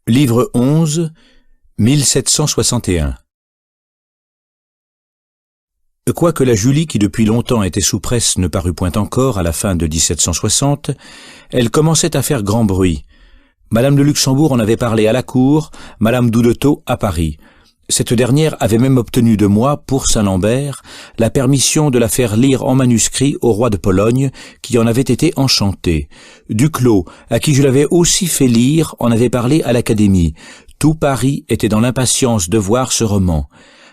Livre 11, 1761. Quoique la Julie, qui depuis longtemps était sous presse, ne parut point encore à la fin de 1760, elle commençait à faire grand bruit. Madame de Luxembourg en avait parlé à la cour, Madame d'Houdetot à Paris. Cette dernière avait même obtenu de moi, pour Saint-Lambert, la permission de la faire lire en manuscrit au roi de Pologne, qui en avait été enchanté. Duclos, à qui je l'avais aussi fait lire, en avait parlé à l'Académie. Tout Paris était dans l'impatience de voir ce roman.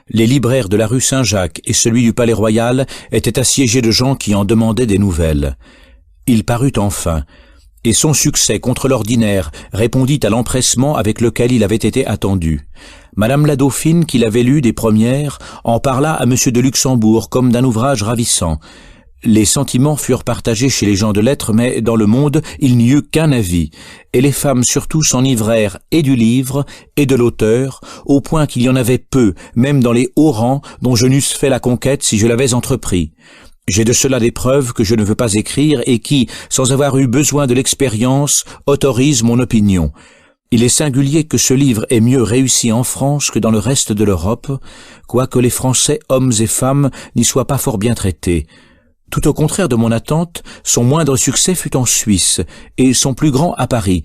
Les libraires de la rue Saint-Jacques et celui du Palais Royal étaient assiégés de gens qui en demandaient des nouvelles. Il parut enfin, et son succès contre l'ordinaire répondit à l'empressement avec lequel il avait été attendu. Madame la Dauphine, qui l'avait lu des premières, en parla à Monsieur de Luxembourg comme d'un ouvrage ravissant. Les sentiments furent partagés chez les gens de lettres, mais dans le monde, il n'y eut qu'un avis, et les femmes surtout s'enivrèrent et du livre et de l'auteur, au point qu'il y en avait peu, même dans les hauts rangs, dont je n'eusse fait la conquête si je l'avais entrepris. J'ai de cela des preuves que je ne veux pas écrire et qui, sans avoir eu besoin de l'expérience, autorisent mon opinion. Il est singulier que ce livre est mieux réussi en France que dans le reste de l'Europe, quoique les Français, hommes et femmes, n'y soient pas fort bien traités. Tout au contraire de mon attente, son moindre succès fut en Suisse, et son plus grand à Paris.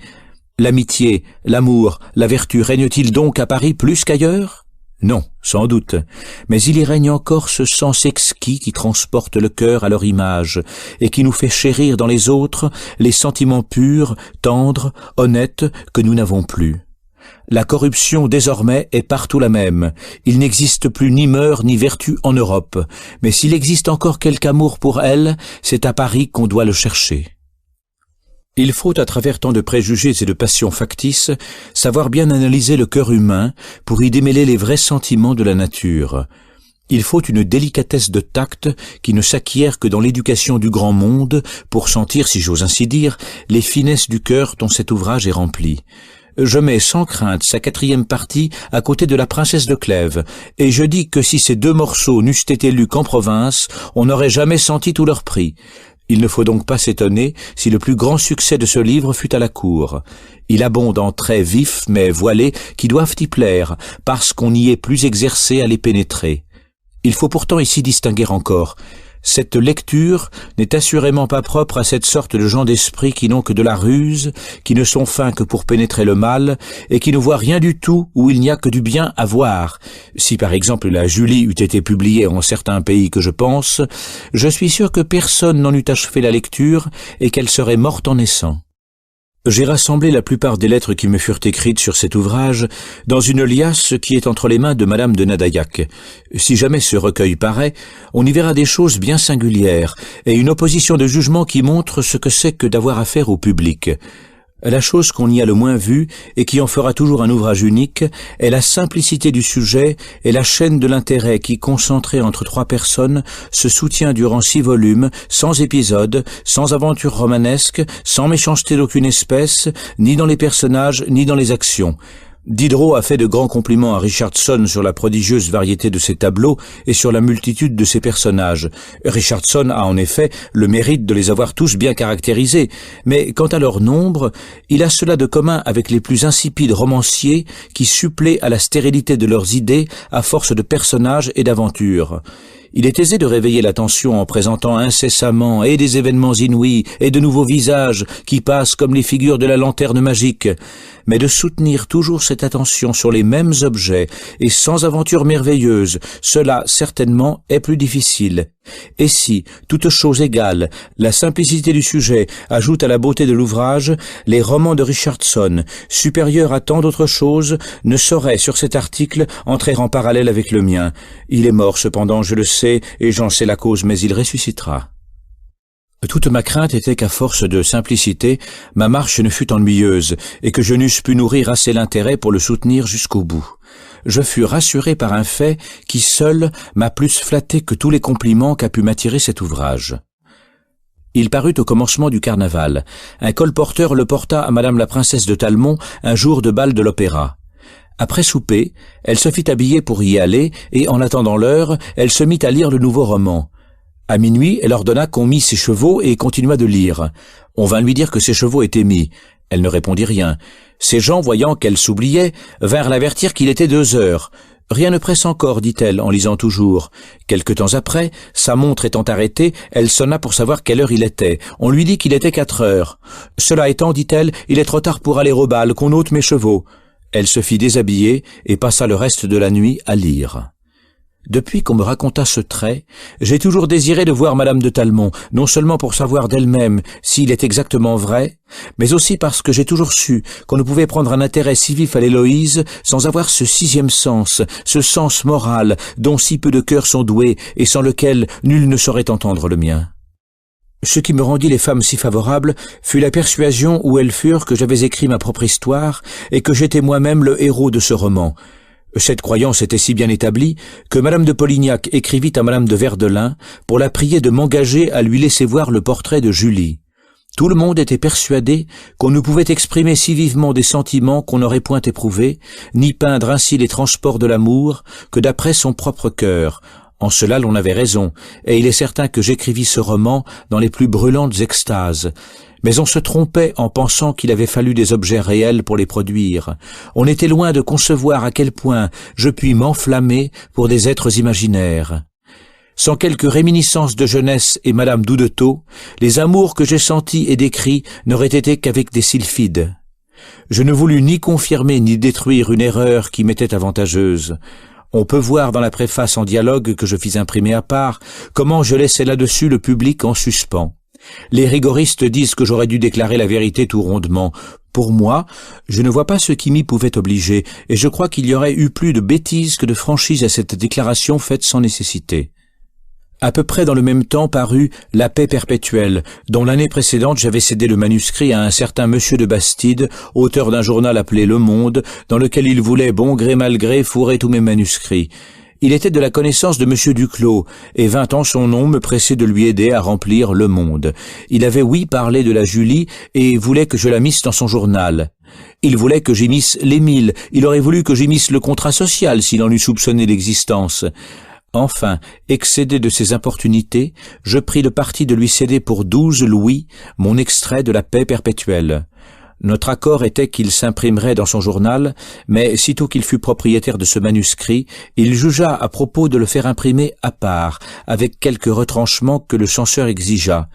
L'amitié, l'amour, la vertu règnent-ils donc à Paris plus qu'ailleurs ? Non, sans doute, mais il y règne encore ce sens exquis qui transporte le cœur à leur image, et qui nous fait chérir dans les autres les sentiments purs, tendres, honnêtes que nous n'avons plus. La corruption désormais est partout la même. Il n'existe plus ni mœurs ni vertu en Europe, mais s'il existe encore quelque amour pour elle, c'est à Paris qu'on doit le chercher. Il faut, à travers tant de préjugés et de passions factices, savoir bien analyser le cœur humain pour y démêler les vrais sentiments de la nature. Il faut une délicatesse de tact qui ne s'acquiert que dans l'éducation du grand monde pour sentir, si j'ose ainsi dire, les finesses du cœur dont cet ouvrage est rempli. Je mets sans crainte sa 4e partie à côté de la princesse de Clèves, et je dis que si ces 2 morceaux n'eussent été lus qu'en province, on n'aurait jamais senti tout leur prix. Il ne faut donc pas s'étonner si le plus grand succès de ce livre fut à la cour. Il abonde en traits vifs mais voilés qui doivent y plaire, parce qu'on y est plus exercé à les pénétrer. Il faut pourtant ici distinguer encore. Cette lecture n'est assurément pas propre à cette sorte de gens d'esprit qui n'ont que de la ruse, qui ne sont fins que pour pénétrer le mal, et qui ne voient rien du tout où il n'y a que du bien à voir. Si par exemple la Julie eût été publiée en certains pays que je pense, je suis sûr que personne n'en eût achevé la lecture et qu'elle serait morte en naissant. J'ai rassemblé la plupart des lettres qui me furent écrites sur cet ouvrage dans une liasse qui est entre les mains de Madame de Nadaillac. Si jamais ce recueil paraît, on y verra des choses bien singulières et une opposition de jugement qui montre ce que c'est que d'avoir affaire au public. La chose qu'on y a le moins vue, et qui en fera toujours un ouvrage unique, est la simplicité du sujet et la chaîne de l'intérêt qui, concentrée entre 3 personnes, se soutient durant 6 volumes, sans épisodes, sans aventure romanesque, sans méchanceté d'aucune espèce, ni dans les personnages, ni dans les actions. Diderot a fait de grands compliments à Richardson sur la prodigieuse variété de ses tableaux et sur la multitude de ses personnages. Richardson a en effet le mérite de les avoir tous bien caractérisés, mais quant à leur nombre, il a cela de commun avec les plus insipides romanciers qui suppléent à la stérilité de leurs idées à force de personnages et d'aventures. Il est aisé de réveiller l'attention en présentant incessamment et des événements inouïs et de nouveaux visages qui passent comme les figures de la lanterne magique, mais de soutenir toujours cette attention sur les mêmes objets et sans aventures merveilleuses, cela certainement est plus difficile. Et si, toutes choses égales, la simplicité du sujet ajoute à la beauté de l'ouvrage, les romans de Richardson, supérieurs à tant d'autres choses, ne sauraient sur cet article entrer en parallèle avec le mien. Il est mort cependant, je le sais, et j'en sais la cause, mais il ressuscitera. Toute ma crainte était qu'à force de simplicité, ma marche ne fût ennuyeuse, et que je n'eusse pu nourrir assez l'intérêt pour le soutenir jusqu'au bout. Je fus rassuré par un fait qui seul m'a plus flatté que tous les compliments qu'a pu m'attirer cet ouvrage. Il parut au commencement du carnaval. Un colporteur le porta à Madame la princesse de Talmont un jour de bal de l'opéra. Après souper, elle se fit habiller pour y aller, et en attendant l'heure, elle se mit à lire le nouveau roman. À minuit, elle ordonna qu'on mît ses chevaux et continua de lire. On vint lui dire que ses chevaux étaient mis. Elle ne répondit rien. Ses gens, voyant qu'elle s'oubliait, vinrent l'avertir qu'il était 2 heures. « Rien ne presse encore, dit-elle, en lisant toujours. Quelque temps après, sa montre étant arrêtée, elle sonna pour savoir quelle heure il était. On lui dit qu'il était 4 heures. « Cela étant, dit-elle, il est trop tard pour aller au bal, qu'on ôte mes chevaux. » Elle se fit déshabiller et passa le reste de la nuit à lire. Depuis qu'on me raconta ce trait, j'ai toujours désiré de voir Madame de Talmont, non seulement pour savoir d'elle-même s'il est exactement vrai, mais aussi parce que j'ai toujours su qu'on ne pouvait prendre un intérêt si vif à l'Héloïse sans avoir ce 6e sens, ce sens moral dont si peu de cœurs sont doués et sans lequel nul ne saurait entendre le mien. Ce qui me rendit les femmes si favorables fut la persuasion où elles furent que j'avais écrit ma propre histoire et que j'étais moi-même le héros de ce roman. Cette croyance était si bien établie que Madame de Polignac écrivit à Madame de Verdelin pour la prier de m'engager à lui laisser voir le portrait de Julie. Tout le monde était persuadé qu'on ne pouvait exprimer si vivement des sentiments qu'on n'aurait point éprouvés, ni peindre ainsi les transports de l'amour que d'après son propre cœur. En cela l'on avait raison, et il est certain que j'écrivis ce roman dans les plus brûlantes extases. Mais on se trompait en pensant qu'il avait fallu des objets réels pour les produire. On était loin de concevoir à quel point je puis m'enflammer pour des êtres imaginaires. Sans quelques réminiscences de jeunesse et Madame d'Houdetot, les amours que j'ai sentis et décrits n'auraient été qu'avec des sylphides. Je ne voulus ni confirmer ni détruire une erreur qui m'était avantageuse. On peut voir dans la préface en dialogue que je fis imprimer à part comment je laissais là-dessus le public en suspens. Les rigoristes disent que j'aurais dû déclarer la vérité tout rondement. Pour moi, je ne vois pas ce qui m'y pouvait obliger, et je crois qu'il y aurait eu plus de bêtises que de franchise à cette déclaration faite sans nécessité. À peu près dans le même temps parut La paix perpétuelle, dont l'année précédente j'avais cédé le manuscrit à un certain monsieur de Bastide, auteur d'un journal appelé Le Monde, dans lequel il voulait, bon gré mal gré, fourrer tous mes manuscrits. Il était de la connaissance de monsieur Duclos, et vint en son nom me presser de lui aider à remplir Le Monde. Il avait parlé de la Julie, et voulait que je la misse dans son journal. Il voulait que j'y misse l'Émile, il aurait voulu que j'y misse le contrat social s'il en eût soupçonné l'existence. Enfin, excédé de ses importunités, je pris le parti de lui céder pour 12 louis mon extrait de La paix perpétuelle. Notre accord était qu'il s'imprimerait dans son journal, mais sitôt qu'il fut propriétaire de ce manuscrit, il jugea à propos de le faire imprimer à part, avec quelques retranchements que le censeur exigea.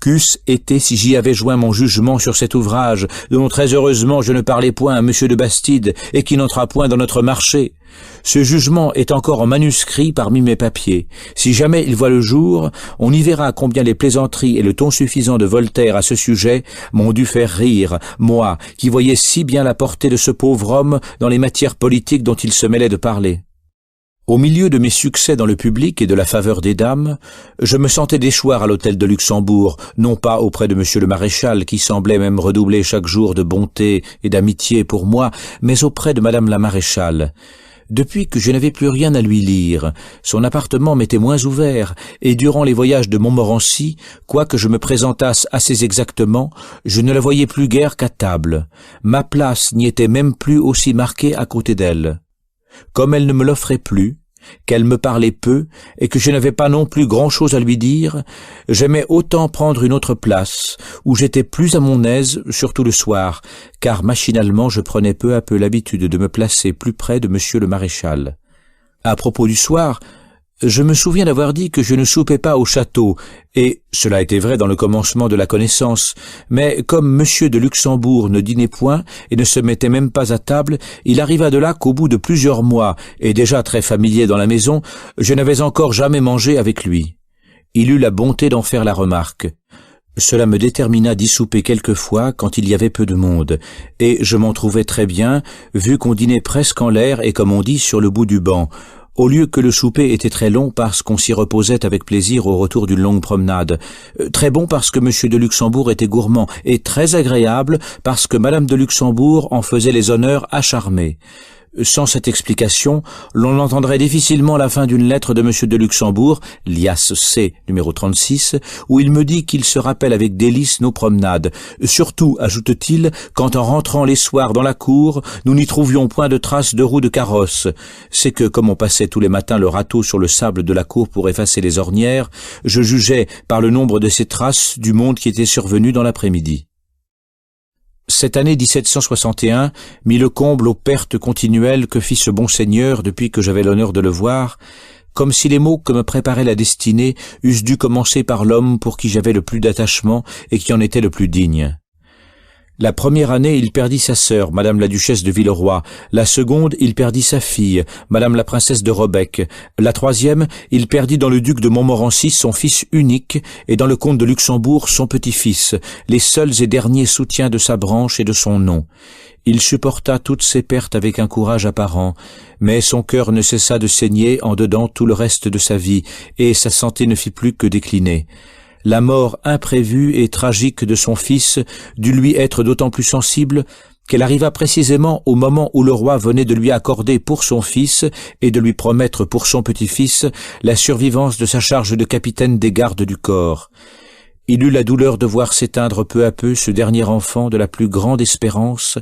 Qu'eusse été si j'y avais joint mon jugement sur cet ouvrage, dont très heureusement je ne parlais point à monsieur de Bastide et qui n'entra point dans notre marché. Ce jugement est encore en manuscrit parmi mes papiers. Si jamais il voit le jour, on y verra combien les plaisanteries et le ton suffisant de Voltaire à ce sujet m'ont dû faire rire, moi, qui voyais si bien la portée de ce pauvre homme dans les matières politiques dont il se mêlait de parler. Au milieu de mes succès dans le public et de la faveur des dames, je me sentais déchoir à l'hôtel de Luxembourg, non pas auprès de monsieur le maréchal, qui semblait même redoubler chaque jour de bonté et d'amitié pour moi, mais auprès de madame la maréchale. Depuis que je n'avais plus rien à lui lire, son appartement m'était moins ouvert, et durant les voyages de Montmorency, quoique je me présentasse assez exactement, je ne la voyais plus guère qu'à table. Ma place n'y était même plus aussi marquée à côté d'elle. Comme elle ne me l'offrait plus, qu'elle me parlait peu, et que je n'avais pas non plus grand-chose à lui dire, j'aimais autant prendre une autre place, où j'étais plus à mon aise, surtout le soir, car machinalement je prenais peu à peu l'habitude de me placer plus près de monsieur le maréchal. À propos du soir, je me souviens d'avoir dit que je ne soupais pas au château, et cela était vrai dans le commencement de la connaissance, mais comme monsieur de Luxembourg ne dînait point et ne se mettait même pas à table, il arriva de là qu'au bout de plusieurs mois, et déjà très familier dans la maison, je n'avais encore jamais mangé avec lui. Il eut la bonté d'en faire la remarque. Cela me détermina d'y souper quelquefois quand il y avait peu de monde, et je m'en trouvais très bien, vu qu'on dînait presque en l'air et comme on dit sur le bout du banc, au lieu que le souper était très long parce qu'on s'y reposait avec plaisir au retour d'une longue promenade, très bon parce que monsieur de Luxembourg était gourmand, et très agréable parce que madame de Luxembourg en faisait les honneurs acharnés. Sans cette explication, l'on entendrait difficilement la fin d'une lettre de monsieur de Luxembourg, lias C, numéro 36, où il me dit qu'il se rappelle avec délice nos promenades. Surtout, ajoute-t-il, quand en rentrant les soirs dans la cour, nous n'y trouvions point de traces de roues de carrosse. C'est que, comme on passait tous les matins le râteau sur le sable de la cour pour effacer les ornières, je jugeais, par le nombre de ces traces, du monde qui était survenu dans l'après-midi. Cette année 1761 mit le comble aux pertes continuelles que fit ce bon seigneur depuis que j'avais l'honneur de le voir, comme si les maux que me préparait la destinée eussent dû commencer par l'homme pour qui j'avais le plus d'attachement et qui en était le plus digne. La première année, il perdit sa sœur, madame la duchesse de Villeroy. La seconde, il perdit sa fille, madame la princesse de Robec. La troisième, il perdit dans le duc de Montmorency son fils unique et dans le comte de Luxembourg son petit-fils, les seuls et derniers soutiens de sa branche et de son nom. Il supporta toutes ces pertes avec un courage apparent, mais son cœur ne cessa de saigner en dedans tout le reste de sa vie, et sa santé ne fit plus que décliner. La mort imprévue et tragique de son fils dut lui être d'autant plus sensible qu'elle arriva précisément au moment où le roi venait de lui accorder pour son fils et de lui promettre pour son petit-fils la survivance de sa charge de capitaine des gardes du corps. Il eut la douleur de voir s'éteindre peu à peu ce dernier enfant de la plus grande espérance,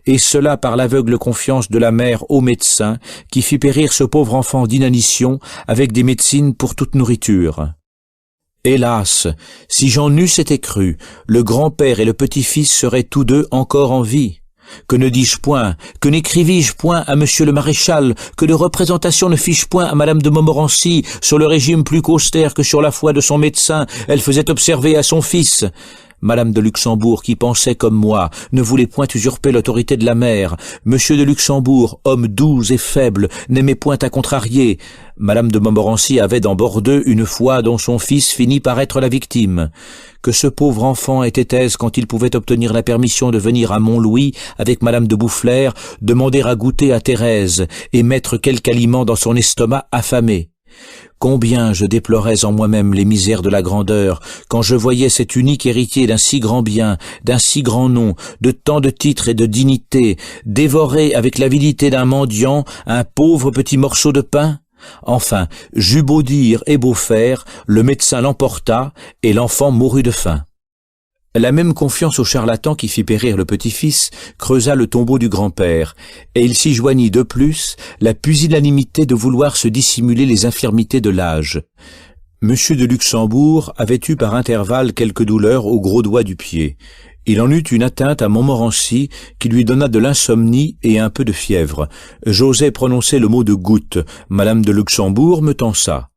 et cela par l'aveugle confiance de la mère au médecin qui fit périr ce pauvre enfant d'inanition avec des médecines pour toute nourriture. Hélas, si j'en eusse été cru, le grand-père et le petit-fils seraient tous deux encore en vie. Que ne dis-je point, que n'écrivis-je point à monsieur le maréchal, que de représentation ne fis-je point à madame de Montmorency sur le régime plus qu'austère que sur la foi de son médecin, elle faisait observer à son fils. Madame de Luxembourg, qui pensait comme moi, ne voulait point usurper l'autorité de la mère. Monsieur de Luxembourg, homme doux et faible, n'aimait point à contrarier. Madame de Montmorency avait dans Bordeaux une foi dont son fils finit par être la victime. Que ce pauvre enfant était aise quand il pouvait obtenir la permission de venir à Montlouis avec madame de Boufflers, demander à goûter à Thérèse et mettre quelque aliment dans son estomac affamé. Combien je déplorais en moi-même les misères de la grandeur, quand je voyais cet unique héritier d'un si grand bien, d'un si grand nom, de tant de titres et de dignités, dévorer avec l'avidité d'un mendiant un pauvre petit morceau de pain. Enfin, j'eus beau dire et beau faire, le médecin l'emporta, et l'enfant mourut de faim. La même confiance au charlatan qui fit périr le petit-fils creusa le tombeau du grand-père, et il s'y joignit de plus la pusillanimité de vouloir se dissimuler les infirmités de l'âge. Monsieur de Luxembourg avait eu par intervalle quelques douleurs au gros doigt du pied. Il en eut une atteinte à Montmorency qui lui donna de l'insomnie et un peu de fièvre. J'osais prononcer le mot de goutte. Madame de Luxembourg me tensa.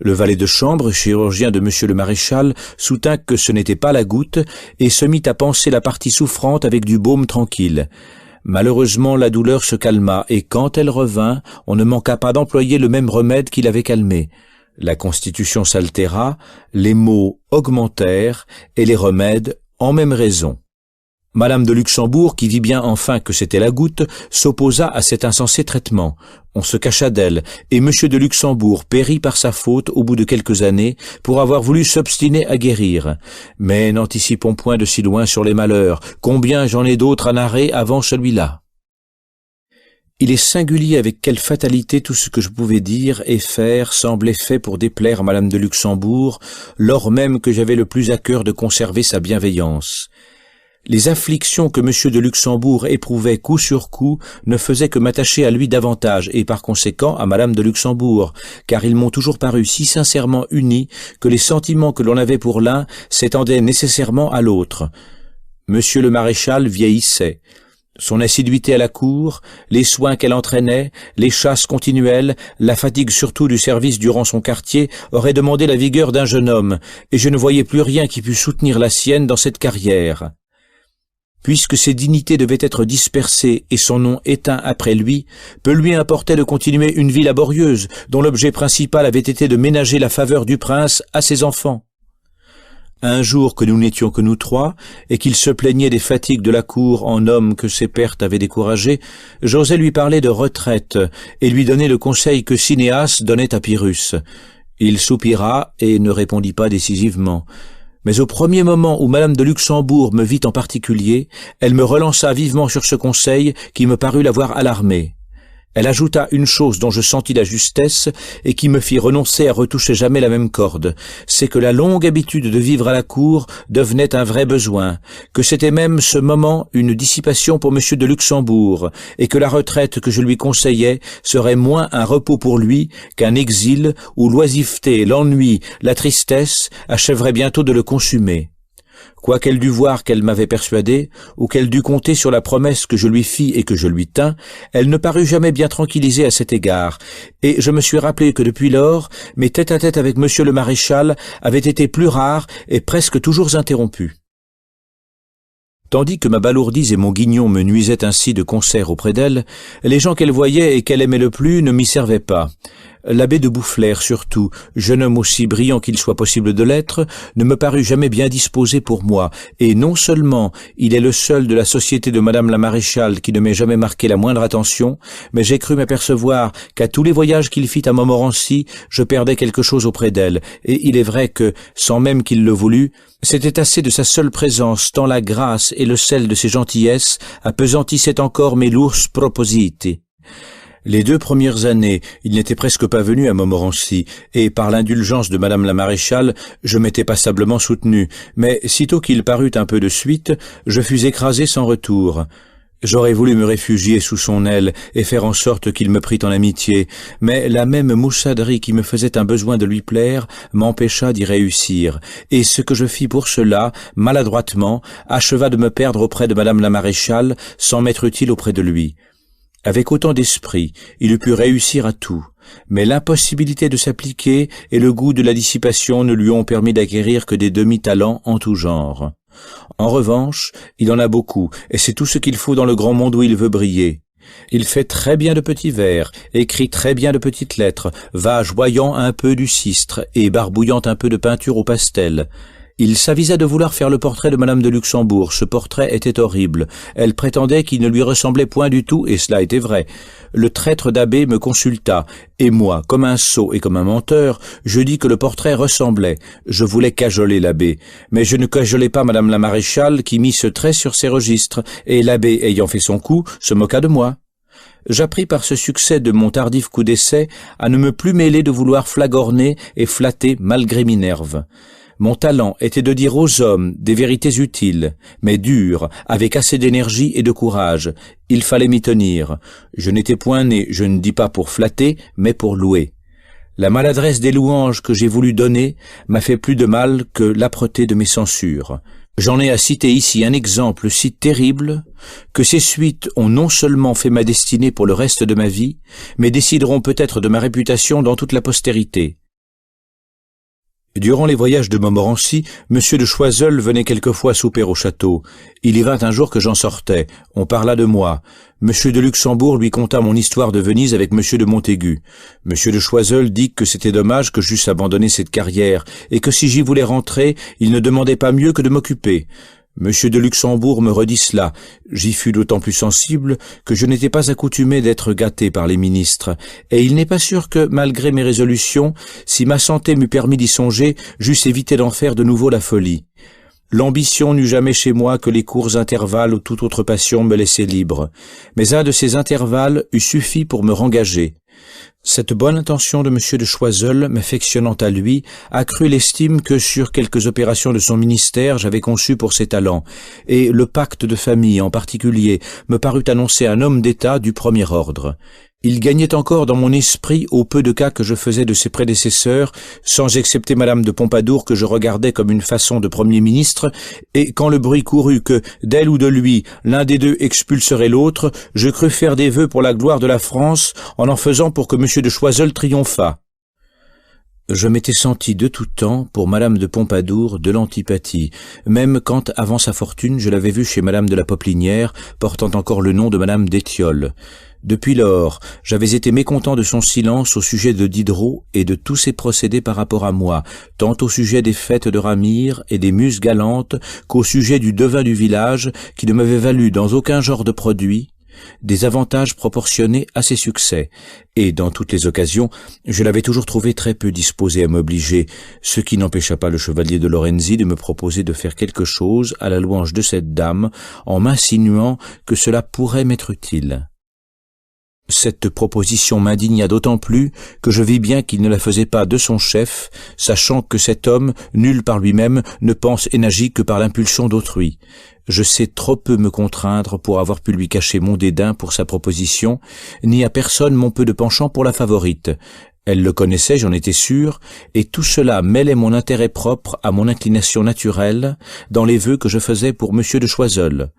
Le valet de chambre, chirurgien de monsieur le maréchal, soutint que ce n'était pas la goutte et se mit à panser la partie souffrante avec du baume tranquille. Malheureusement, la douleur se calma et quand elle revint, on ne manqua pas d'employer le même remède qui l'avait calmée. La constitution s'altéra, les maux augmentèrent et les remèdes en même raison. Madame de Luxembourg, qui vit bien enfin que c'était la goutte, s'opposa à cet insensé traitement. On se cacha d'elle, et monsieur de Luxembourg périt par sa faute au bout de quelques années pour avoir voulu s'obstiner à guérir. Mais n'anticipons point de si loin sur les malheurs, combien j'en ai d'autres à narrer avant celui-là. Il est singulier avec quelle fatalité tout ce que je pouvais dire et faire semblait fait pour déplaire à madame de Luxembourg, lors même que j'avais le plus à cœur de conserver sa bienveillance. Les afflictions que monsieur de Luxembourg éprouvait coup sur coup ne faisaient que m'attacher à lui davantage et par conséquent à madame de Luxembourg, car ils m'ont toujours paru si sincèrement unis que les sentiments que l'on avait pour l'un s'étendaient nécessairement à l'autre. Monsieur le maréchal vieillissait. Son assiduité à la cour, les soins qu'elle entraînait, les chasses continuelles, la fatigue surtout du service durant son quartier auraient demandé la vigueur d'un jeune homme, et je ne voyais plus rien qui pût soutenir la sienne dans cette carrière. Puisque ses dignités devaient être dispersées et son nom éteint après lui, peu lui importait de continuer une vie laborieuse, dont l'objet principal avait été de ménager la faveur du prince à ses enfants. Un jour que nous n'étions que nous trois, et qu'il se plaignait des fatigues de la cour en homme que ses pertes avaient découragé, j'osais lui parler de retraite, et lui donner le conseil que Cynéas donnait à Pyrrhus. Il soupira et ne répondit pas décisivement. Mais au premier moment où madame de Luxembourg me vit en particulier, elle me relança vivement sur ce conseil qui me parut l'avoir alarmé. Elle ajouta une chose dont je sentis la justesse et qui me fit renoncer à retoucher jamais la même corde, c'est que la longue habitude de vivre à la cour devenait un vrai besoin, que c'était même ce moment une dissipation pour monsieur de Luxembourg, et que la retraite que je lui conseillais serait moins un repos pour lui qu'un exil où l'oisiveté, l'ennui, la tristesse achèveraient bientôt de le consumer. Quoi qu'elle dût voir qu'elle m'avait persuadé, ou qu'elle dût compter sur la promesse que je lui fis et que je lui tins, elle ne parut jamais bien tranquillisée à cet égard, et je me suis rappelé que depuis lors, mes tête-à-tête avec monsieur le maréchal avaient été plus rares et presque toujours interrompus. Tandis que ma balourdise et mon guignon me nuisaient ainsi de concert auprès d'elle, les gens qu'elle voyait et qu'elle aimait le plus ne m'y servaient pas. L'abbé de Boufflers, surtout, jeune homme aussi brillant qu'il soit possible de l'être, ne me parut jamais bien disposé pour moi, et non seulement il est le seul de la société de madame la maréchale qui ne m'ait jamais marqué la moindre attention, mais j'ai cru m'apercevoir qu'à tous les voyages qu'il fit à Montmorency, je perdais quelque chose auprès d'elle, et il est vrai que, sans même qu'il le voulût, c'était assez de sa seule présence, tant la grâce et le sel de ses gentillesses appesantissaient encore mes lourds propositi. Les 2 premières années, il n'était presque pas venu à Montmorency, et par l'indulgence de madame la maréchale, je m'étais passablement soutenu, mais sitôt qu'il parut un peu de suite, je fus écrasé sans retour. J'aurais voulu me réfugier sous son aile et faire en sorte qu'il me prît en amitié, mais la même moussaderie qui me faisait un besoin de lui plaire m'empêcha d'y réussir, et ce que je fis pour cela, maladroitement, acheva de me perdre auprès de madame la maréchale sans m'être utile auprès de lui. Avec autant d'esprit, il eût pu réussir à tout, mais l'impossibilité de s'appliquer et le goût de la dissipation ne lui ont permis d'acquérir que des demi-talents en tout genre. En revanche, il en a beaucoup, et c'est tout ce qu'il faut dans le grand monde où il veut briller. Il fait très bien de petits vers, écrit très bien de petites lettres, va joyant un peu du sistre et barbouillant un peu de peinture au pastel. Il s'avisa de vouloir faire le portrait de madame de Luxembourg. Ce portrait était horrible. Elle prétendait qu'il ne lui ressemblait point du tout, et cela était vrai. Le traître d'abbé me consulta, et moi, comme un sot et comme un menteur, je dis que le portrait ressemblait. Je voulais cajoler l'abbé, mais je ne cajolai pas madame la maréchale qui mit ce trait sur ses registres, et l'abbé, ayant fait son coup, se moqua de moi. J'appris par ce succès de mon tardif coup d'essai à ne me plus mêler de vouloir flagorner et flatter malgré Minerve. Mon talent était de dire aux hommes des vérités utiles, mais dures, avec assez d'énergie et de courage. Il fallait m'y tenir. Je n'étais point né, je ne dis pas pour flatter, mais pour louer. La maladresse des louanges que j'ai voulu donner m'a fait plus de mal que l'âpreté de mes censures. J'en ai à citer ici un exemple si terrible que ces suites ont non seulement fait ma destinée pour le reste de ma vie, mais décideront peut-être de ma réputation dans toute la postérité. Durant les voyages de Montmorency, monsieur de Choiseul venait quelquefois souper au château. Il y vint un jour que j'en sortais. On parla de moi. Monsieur de Luxembourg lui conta mon histoire de Venise avec monsieur de Montaigu. Monsieur de Choiseul dit que c'était dommage que j'eusse abandonné cette carrière, et que si j'y voulais rentrer, il ne demandait pas mieux que de m'occuper. Monsieur de Luxembourg me redit cela. J'y fus d'autant plus sensible que je n'étais pas accoutumé d'être gâté par les ministres, et il n'est pas sûr que, malgré mes résolutions, si ma santé m'eût permis d'y songer, j'eusse évité d'en faire de nouveau la folie. L'ambition n'eut jamais chez moi que les courts intervalles où toute autre passion me laissait libre, mais un de ces intervalles eût suffi pour me rengager. Cette bonne intention de monsieur de Choiseul, m'affectionnant à lui, accrut l'estime que sur quelques opérations de son ministère j'avais conçues pour ses talents, et le pacte de famille en particulier me parut annoncer un homme d'État du premier ordre. Il gagnait encore dans mon esprit au peu de cas que je faisais de ses prédécesseurs, sans excepter madame de Pompadour que je regardais comme une façon de premier ministre, et quand le bruit courut que, d'elle ou de lui, l'un des deux expulserait l'autre, je crus faire des vœux pour la gloire de la France en faisant pour que monsieur de Choiseul triomphât. Je m'étais senti de tout temps, pour madame de Pompadour, de l'antipathie, même quand, avant sa fortune, je l'avais vue chez madame de la Poplinière, portant encore le nom de madame d'Étiole. Depuis lors, j'avais été mécontent de son silence au sujet de Diderot et de tous ses procédés par rapport à moi, tant au sujet des fêtes de Ramire et des muses galantes qu'au sujet du devin du village, qui ne m'avait valu dans aucun genre de produit des avantages proportionnés à ses succès, et dans toutes les occasions, je l'avais toujours trouvé très peu disposé à m'obliger, ce qui n'empêcha pas le chevalier de Lorenzi de me proposer de faire quelque chose à la louange de cette dame, en m'insinuant que cela pourrait m'être utile. Cette proposition m'indigna d'autant plus que je vis bien qu'il ne la faisait pas de son chef, sachant que cet homme, nul par lui-même, ne pense et n'agit que par l'impulsion d'autrui. Je sais trop peu me contraindre pour avoir pu lui cacher mon dédain pour sa proposition, ni à personne mon peu de penchant pour la favorite. Elle le connaissait, j'en étais sûr, et tout cela mêlait mon intérêt propre à mon inclination naturelle dans les vœux que je faisais pour M. de Choiseul.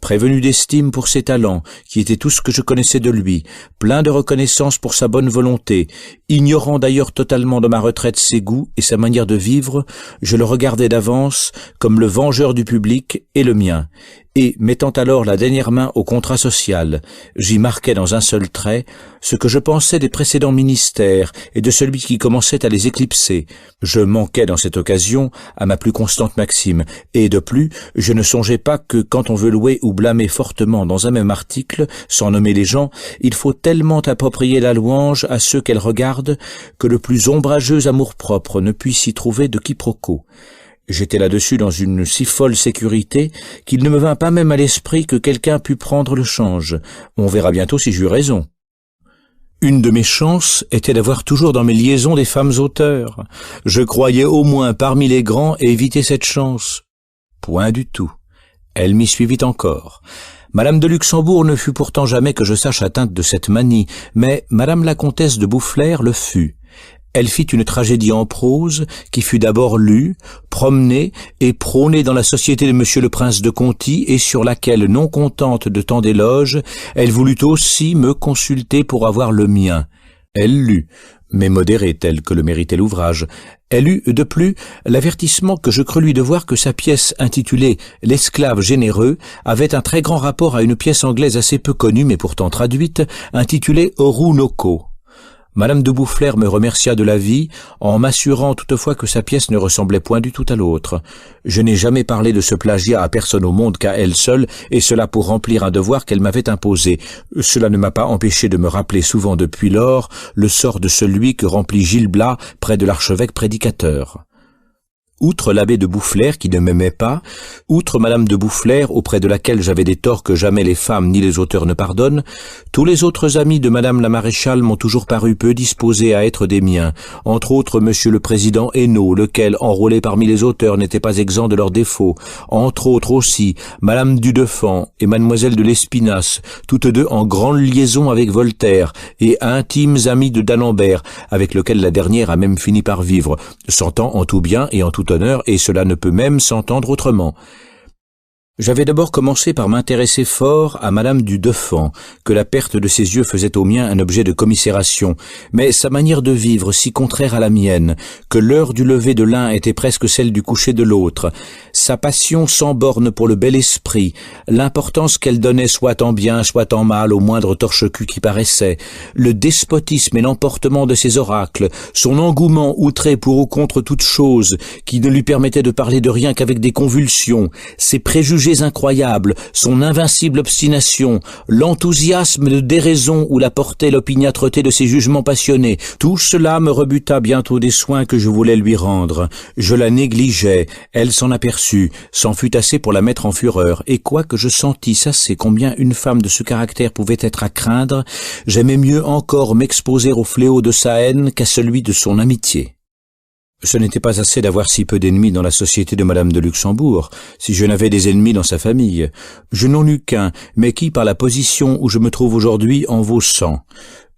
Prévenu d'estime pour ses talents, qui étaient tout ce que je connaissais de lui, plein de reconnaissance pour sa bonne volonté, ignorant d'ailleurs totalement de ma retraite ses goûts et sa manière de vivre, je le regardais d'avance comme le vengeur du public et le mien, et, mettant alors la dernière main au contrat social, j'y marquais dans un seul trait ce que je pensais des précédents ministères et de celui qui commençait à les éclipser. Je manquais dans cette occasion à ma plus constante maxime, et de plus, je ne songeais pas que quand on veut louer ou blâmer fortement dans un même article, sans nommer les gens, il faut tellement approprier la louange à ceux qu'elle regarde que le plus ombrageux amour-propre ne puisse y trouver de quiproquo. J'étais là-dessus dans une si folle sécurité qu'il ne me vint pas même à l'esprit que quelqu'un pût prendre le change. On verra bientôt si j'eus raison. Une de mes chances était d'avoir toujours dans mes liaisons des femmes auteurs. Je croyais au moins parmi les grands éviter cette chance. Point du tout. Elle m'y suivit encore. Madame de Luxembourg ne fut pourtant jamais que je sache atteinte de cette manie, mais Madame la comtesse de Boufflers le fut. Elle fit une tragédie en prose qui fut d'abord lue, promenée et prônée dans la société de Monsieur le Prince de Conti et sur laquelle, non contente de tant d'éloges, elle voulut aussi me consulter pour avoir le mien. Elle lut, mais modérée tel que le méritait l'ouvrage. Elle eut de plus l'avertissement que je crus lui devoir que sa pièce intitulée « L'esclave généreux » avait un très grand rapport à une pièce anglaise assez peu connue mais pourtant traduite, intitulée « Oroonoko ». Madame de Boufflers me remercia de l'avis, en m'assurant toutefois que sa pièce ne ressemblait point du tout à l'autre. Je n'ai jamais parlé de ce plagiat à personne au monde qu'à elle seule, et cela pour remplir un devoir qu'elle m'avait imposé. Cela ne m'a pas empêché de me rappeler souvent depuis lors le sort de celui que remplit Gil Blas près de l'archevêque prédicateur. Outre l'abbé de Boufflers qui ne m'aimait pas, outre Madame de Boufflers auprès de laquelle j'avais des torts que jamais les femmes ni les auteurs ne pardonnent, tous les autres amis de Madame la maréchale m'ont toujours paru peu disposés à être des miens, entre autres Monsieur le Président Hénault, lequel, enrôlé parmi les auteurs, n'était pas exempt de leurs défauts, entre autres aussi Madame du Deffand et Mademoiselle de l'Espinasse, toutes deux en grande liaison avec Voltaire, et intimes amies de d'Alembert, avec lequel la dernière a même fini par vivre, s'entend en tout bien et en tout honneur, et cela ne peut même s'entendre autrement. J'avais d'abord commencé par m'intéresser fort à Madame du Deffand, que la perte de ses yeux faisait au mien un objet de commisération, mais sa manière de vivre si contraire à la mienne, que l'heure du lever de l'un était presque celle du coucher de l'autre, sa passion sans borne pour le bel esprit, l'importance qu'elle donnait soit en bien, soit en mal au moindre torche-cul qui paraissait, le despotisme et l'emportement de ses oracles, son engouement outré pour ou contre toute chose, qui ne lui permettait de parler de rien qu'avec des convulsions, ses préjugés incroyables, son invincible obstination, l'enthousiasme de déraison où la portait l'opiniâtreté de ses jugements passionnés, tout cela me rebuta bientôt des soins que je voulais lui rendre. Je la négligeais, elle s'en aperçut, c'en fut assez pour la mettre en fureur, et quoique je sentisse assez combien une femme de ce caractère pouvait être à craindre, j'aimais mieux encore m'exposer au fléau de sa haine qu'à celui de son amitié. Ce n'était pas assez d'avoir si peu d'ennemis dans la société de Madame de Luxembourg, si je n'avais des ennemis dans sa famille. Je n'en eus qu'un, mais qui, par la position où je me trouve aujourd'hui, en vaut 100.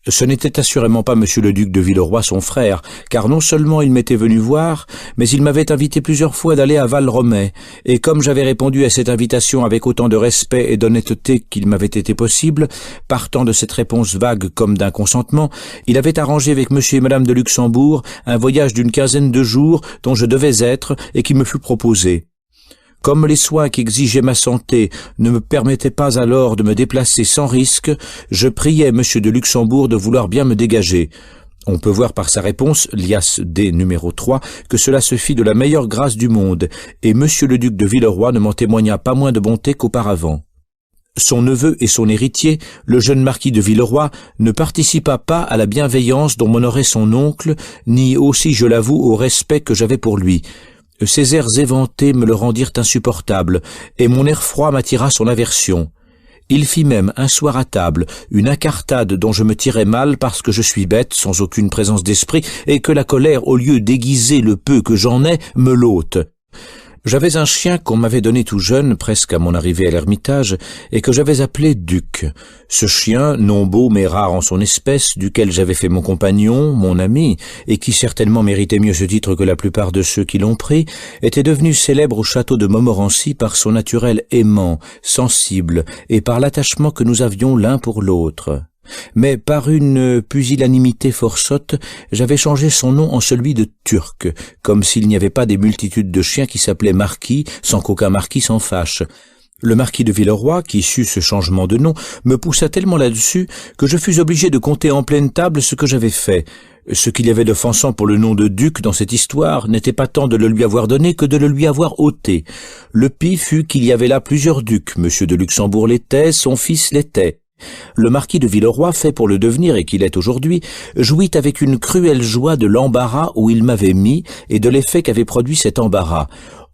Ce n'était assurément pas Monsieur le duc de Villeroy, son frère, car non seulement il m'était venu voir, mais il m'avait invité plusieurs fois d'aller à Val-Romey, et comme j'avais répondu à cette invitation avec autant de respect et d'honnêteté qu'il m'avait été possible, partant de cette réponse vague comme d'un consentement, il avait arrangé avec Monsieur et Madame de Luxembourg un voyage d'une quinzaine de jours dont je devais être et qui me fut proposé. Comme les soins qu'exigeait ma santé ne me permettaient pas alors de me déplacer sans risque, je priais Monsieur de Luxembourg de vouloir bien me dégager. On peut voir par sa réponse, lias D numéro 3, que cela se fit de la meilleure grâce du monde, et Monsieur le duc de Villeroy ne m'en témoigna pas moins de bonté qu'auparavant. Son neveu et son héritier, le jeune marquis de Villeroy, ne participa pas à la bienveillance dont m'honorait son oncle, ni aussi, je l'avoue, au respect que j'avais pour lui. Ces airs éventés me le rendirent insupportable, et mon air froid m'attira son aversion. Il fit même, un soir à table, une incartade dont je me tirais mal parce que je suis bête, sans aucune présence d'esprit, et que la colère, au lieu d'aiguiser le peu que j'en ai, me l'ôte. J'avais un chien qu'on m'avait donné tout jeune, presque à mon arrivée à l'Ermitage, et que j'avais appelé Duc. Ce chien, non beau mais rare en son espèce, duquel j'avais fait mon compagnon, mon ami, et qui certainement méritait mieux ce titre que la plupart de ceux qui l'ont pris, était devenu célèbre au château de Montmorency par son naturel aimant, sensible, et par l'attachement que nous avions l'un pour l'autre. Mais par une pusillanimité fort sotte, j'avais changé son nom en celui de Turc, comme s'il n'y avait pas des multitudes de chiens qui s'appelaient Marquis, sans qu'aucun marquis s'en fâche. Le marquis de Villeroy, qui sut ce changement de nom, me poussa tellement là-dessus que je fus obligé de compter en pleine table ce que j'avais fait. Ce qu'il y avait d'offensant pour le nom de duc dans cette histoire n'était pas tant de le lui avoir donné que de le lui avoir ôté. Le pis fut qu'il y avait là plusieurs ducs. Monsieur de Luxembourg l'était, son fils l'était. Le marquis de Villeroy, fait pour le devenir et qu'il est aujourd'hui, jouit avec une cruelle joie de l'embarras où il m'avait mis et de l'effet qu'avait produit cet embarras.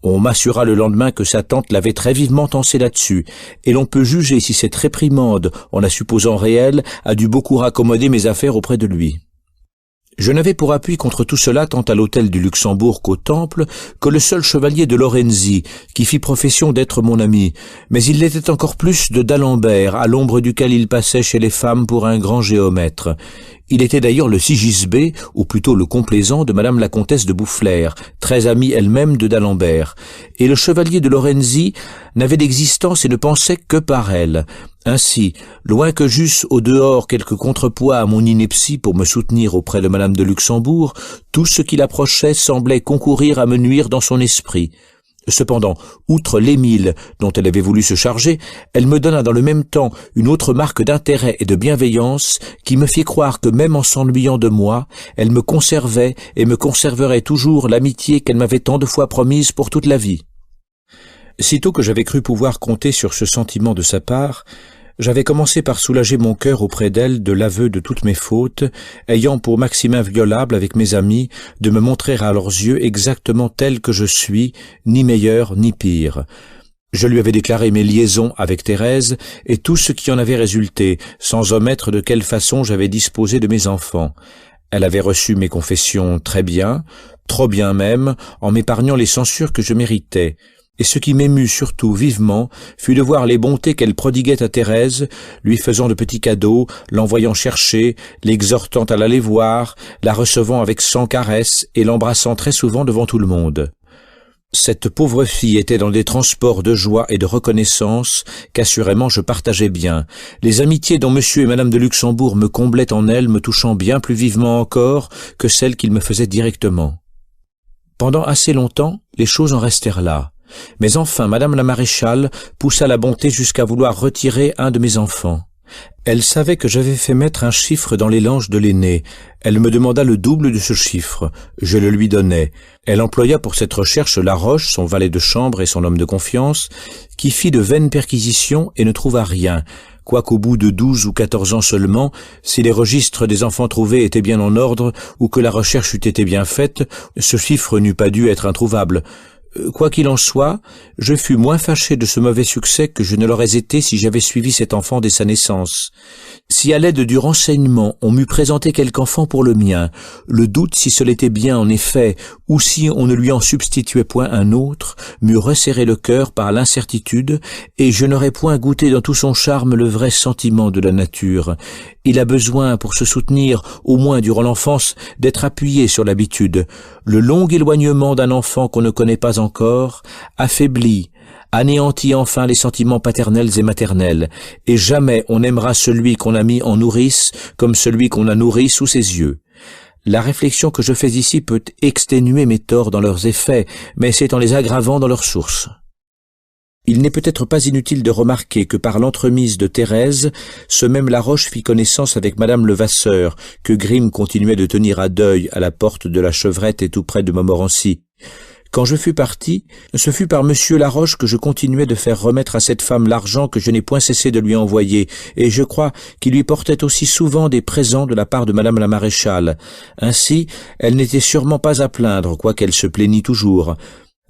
On m'assura le lendemain que sa tante l'avait très vivement tancé là-dessus, et l'on peut juger si cette réprimande, en la supposant réelle, a dû beaucoup raccommoder mes affaires auprès de lui. Je n'avais pour appui contre tout cela tant à l'hôtel du Luxembourg qu'au Temple que le seul chevalier de Lorenzi, qui fit profession d'être mon ami, mais il l'était encore plus de d'Alembert, à l'ombre duquel il passait chez les femmes pour un grand géomètre. Il était d'ailleurs le Sigisbée, ou plutôt le complaisant de madame la comtesse de Boufflers, très amie elle-même de d'Alembert, et le chevalier de Lorenzi n'avait d'existence et ne pensait que par elle. Ainsi, loin que j'eusse au dehors quelque contrepoids à mon ineptie pour me soutenir auprès de madame de Luxembourg, tout ce qui l'approchait semblait concourir à me nuire dans son esprit. Cependant, outre l'Émile dont elle avait voulu se charger, elle me donna dans le même temps une autre marque d'intérêt et de bienveillance qui me fit croire que même en s'ennuyant de moi, elle me conservait et me conserverait toujours l'amitié qu'elle m'avait tant de fois promise pour toute la vie. Sitôt que j'avais cru pouvoir compter sur ce sentiment de sa part, j'avais commencé par soulager mon cœur auprès d'elle de l'aveu de toutes mes fautes, ayant pour maxime inviolable avec mes amis de me montrer à leurs yeux exactement tel que je suis, ni meilleur ni pire. Je lui avais déclaré mes liaisons avec Thérèse et tout ce qui en avait résulté, sans omettre de quelle façon j'avais disposé de mes enfants. Elle avait reçu mes confessions très bien, trop bien même, en m'épargnant les censures que je méritais. Et ce qui m'émut surtout vivement fut de voir les bontés qu'elle prodiguait à Thérèse, lui faisant de petits cadeaux, l'envoyant chercher, l'exhortant à l'aller voir, la recevant avec 100 caresses et l'embrassant très souvent devant tout le monde. Cette pauvre fille était dans des transports de joie et de reconnaissance qu'assurément je partageais bien. Les amitiés dont monsieur et madame de Luxembourg me comblaient en elle me touchant bien plus vivement encore que celles qu'ils me faisaient directement. Pendant assez longtemps, les choses en restèrent là. Mais enfin, madame la maréchale poussa la bonté jusqu'à vouloir retirer un de mes enfants. Elle savait que j'avais fait mettre un chiffre dans les langes de l'aîné. Elle me demanda le double de ce chiffre. Je le lui donnai. Elle employa pour cette recherche Laroche, son valet de chambre et son homme de confiance, qui fit de vaines perquisitions et ne trouva rien. Quoiqu'au bout de 12 ou 14 ans seulement, si les registres des enfants trouvés étaient bien en ordre ou que la recherche eût été bien faite, ce chiffre n'eût pas dû être introuvable. Quoi qu'il en soit, je fus moins fâché de ce mauvais succès que je ne l'aurais été si j'avais suivi cet enfant dès sa naissance. Si à l'aide du renseignement on m'eût présenté quelque enfant pour le mien, le doute si ce l'était bien en effet, ou si on ne lui en substituait point un autre, m'eût resserré le cœur par l'incertitude, et je n'aurais point goûté dans tout son charme le vrai sentiment de la nature. Il a besoin, pour se soutenir, au moins durant l'enfance, d'être appuyé sur l'habitude. Le long éloignement d'un enfant qu'on ne connaît pas encore affaiblit, anéantit enfin les sentiments paternels et maternels, et jamais on n'aimera celui qu'on a mis en nourrice comme celui qu'on a nourri sous ses yeux. La réflexion que je fais ici peut exténuer mes torts dans leurs effets, mais c'est en les aggravant dans leurs sources. Il n'est peut-être pas inutile de remarquer que par l'entremise de Thérèse, ce même Laroche fit connaissance avec madame Levasseur, que Grimm continuait de tenir à deuil à la porte de la Chevrette et tout près de Montmorency. Quand je fus parti, ce fut par monsieur Laroche que je continuais de faire remettre à cette femme l'argent que je n'ai point cessé de lui envoyer, et je crois qu'il lui portait aussi souvent des présents de la part de madame la maréchale. Ainsi, elle n'était sûrement pas à plaindre, quoiqu'elle se plaignît toujours.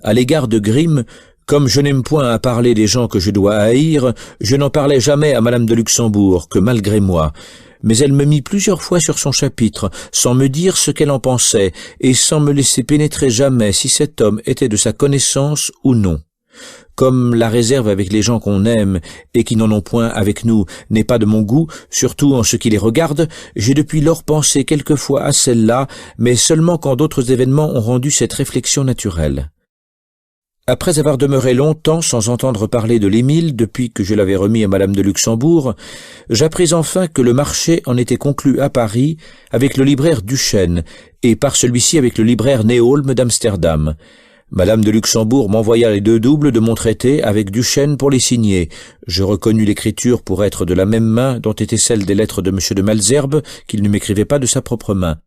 À l'égard de Grimm, comme je n'aime point à parler des gens que je dois haïr, je n'en parlais jamais à madame de Luxembourg, que malgré moi. Mais elle me mit plusieurs fois sur son chapitre, sans me dire ce qu'elle en pensait, et sans me laisser pénétrer jamais si cet homme était de sa connaissance ou non. Comme la réserve avec les gens qu'on aime et qui n'en ont point avec nous n'est pas de mon goût, surtout en ce qui les regarde, j'ai depuis lors pensé quelquefois à celle-là, mais seulement quand d'autres événements ont rendu cette réflexion naturelle. Après avoir demeuré longtemps sans entendre parler de l'Émile depuis que je l'avais remis à Madame de Luxembourg, j'appris enfin que le marché en était conclu à Paris avec le libraire Duchesne et par celui-ci avec le libraire Néolme d'Amsterdam. Madame de Luxembourg m'envoya les 2 doubles de mon traité avec Duchesne pour les signer. Je reconnus l'écriture pour être de la même main dont était celle des lettres de M. de Malesherbes, qu'il ne m'écrivait pas de sa propre main.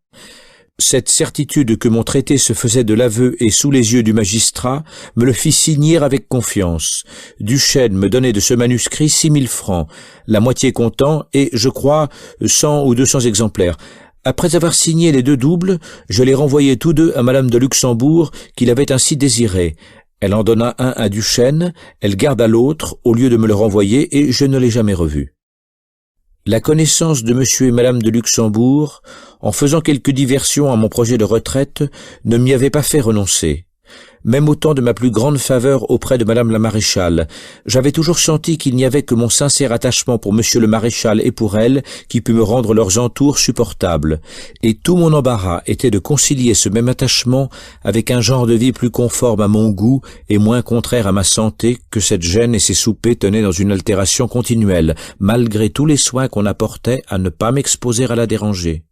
Cette certitude que mon traité se faisait de l'aveu et sous les yeux du magistrat me le fit signer avec confiance. Duchesne me donnait de ce manuscrit 6 000 francs, la moitié comptant, et, je crois, 100 ou 200 exemplaires. Après avoir signé les 2 doubles, je les renvoyai tous 2 à Madame de Luxembourg, qui l'avait ainsi désiré. Elle en donna un à Duchesne, elle garda l'autre, au lieu de me le renvoyer, et je ne l'ai jamais revu. La connaissance de Monsieur et Madame de Luxembourg, en faisant quelques diversions à mon projet de retraite, ne m'y avait pas fait renoncer. Même au temps de ma plus grande faveur auprès de Madame la Maréchale, j'avais toujours senti qu'il n'y avait que mon sincère attachement pour Monsieur le Maréchal et pour elle qui pût me rendre leurs entours supportables, et tout mon embarras était de concilier ce même attachement avec un genre de vie plus conforme à mon goût et moins contraire à ma santé que cette gêne et ces soupers tenaient dans une altération continuelle, malgré tous les soins qu'on apportait à ne pas m'exposer à la déranger.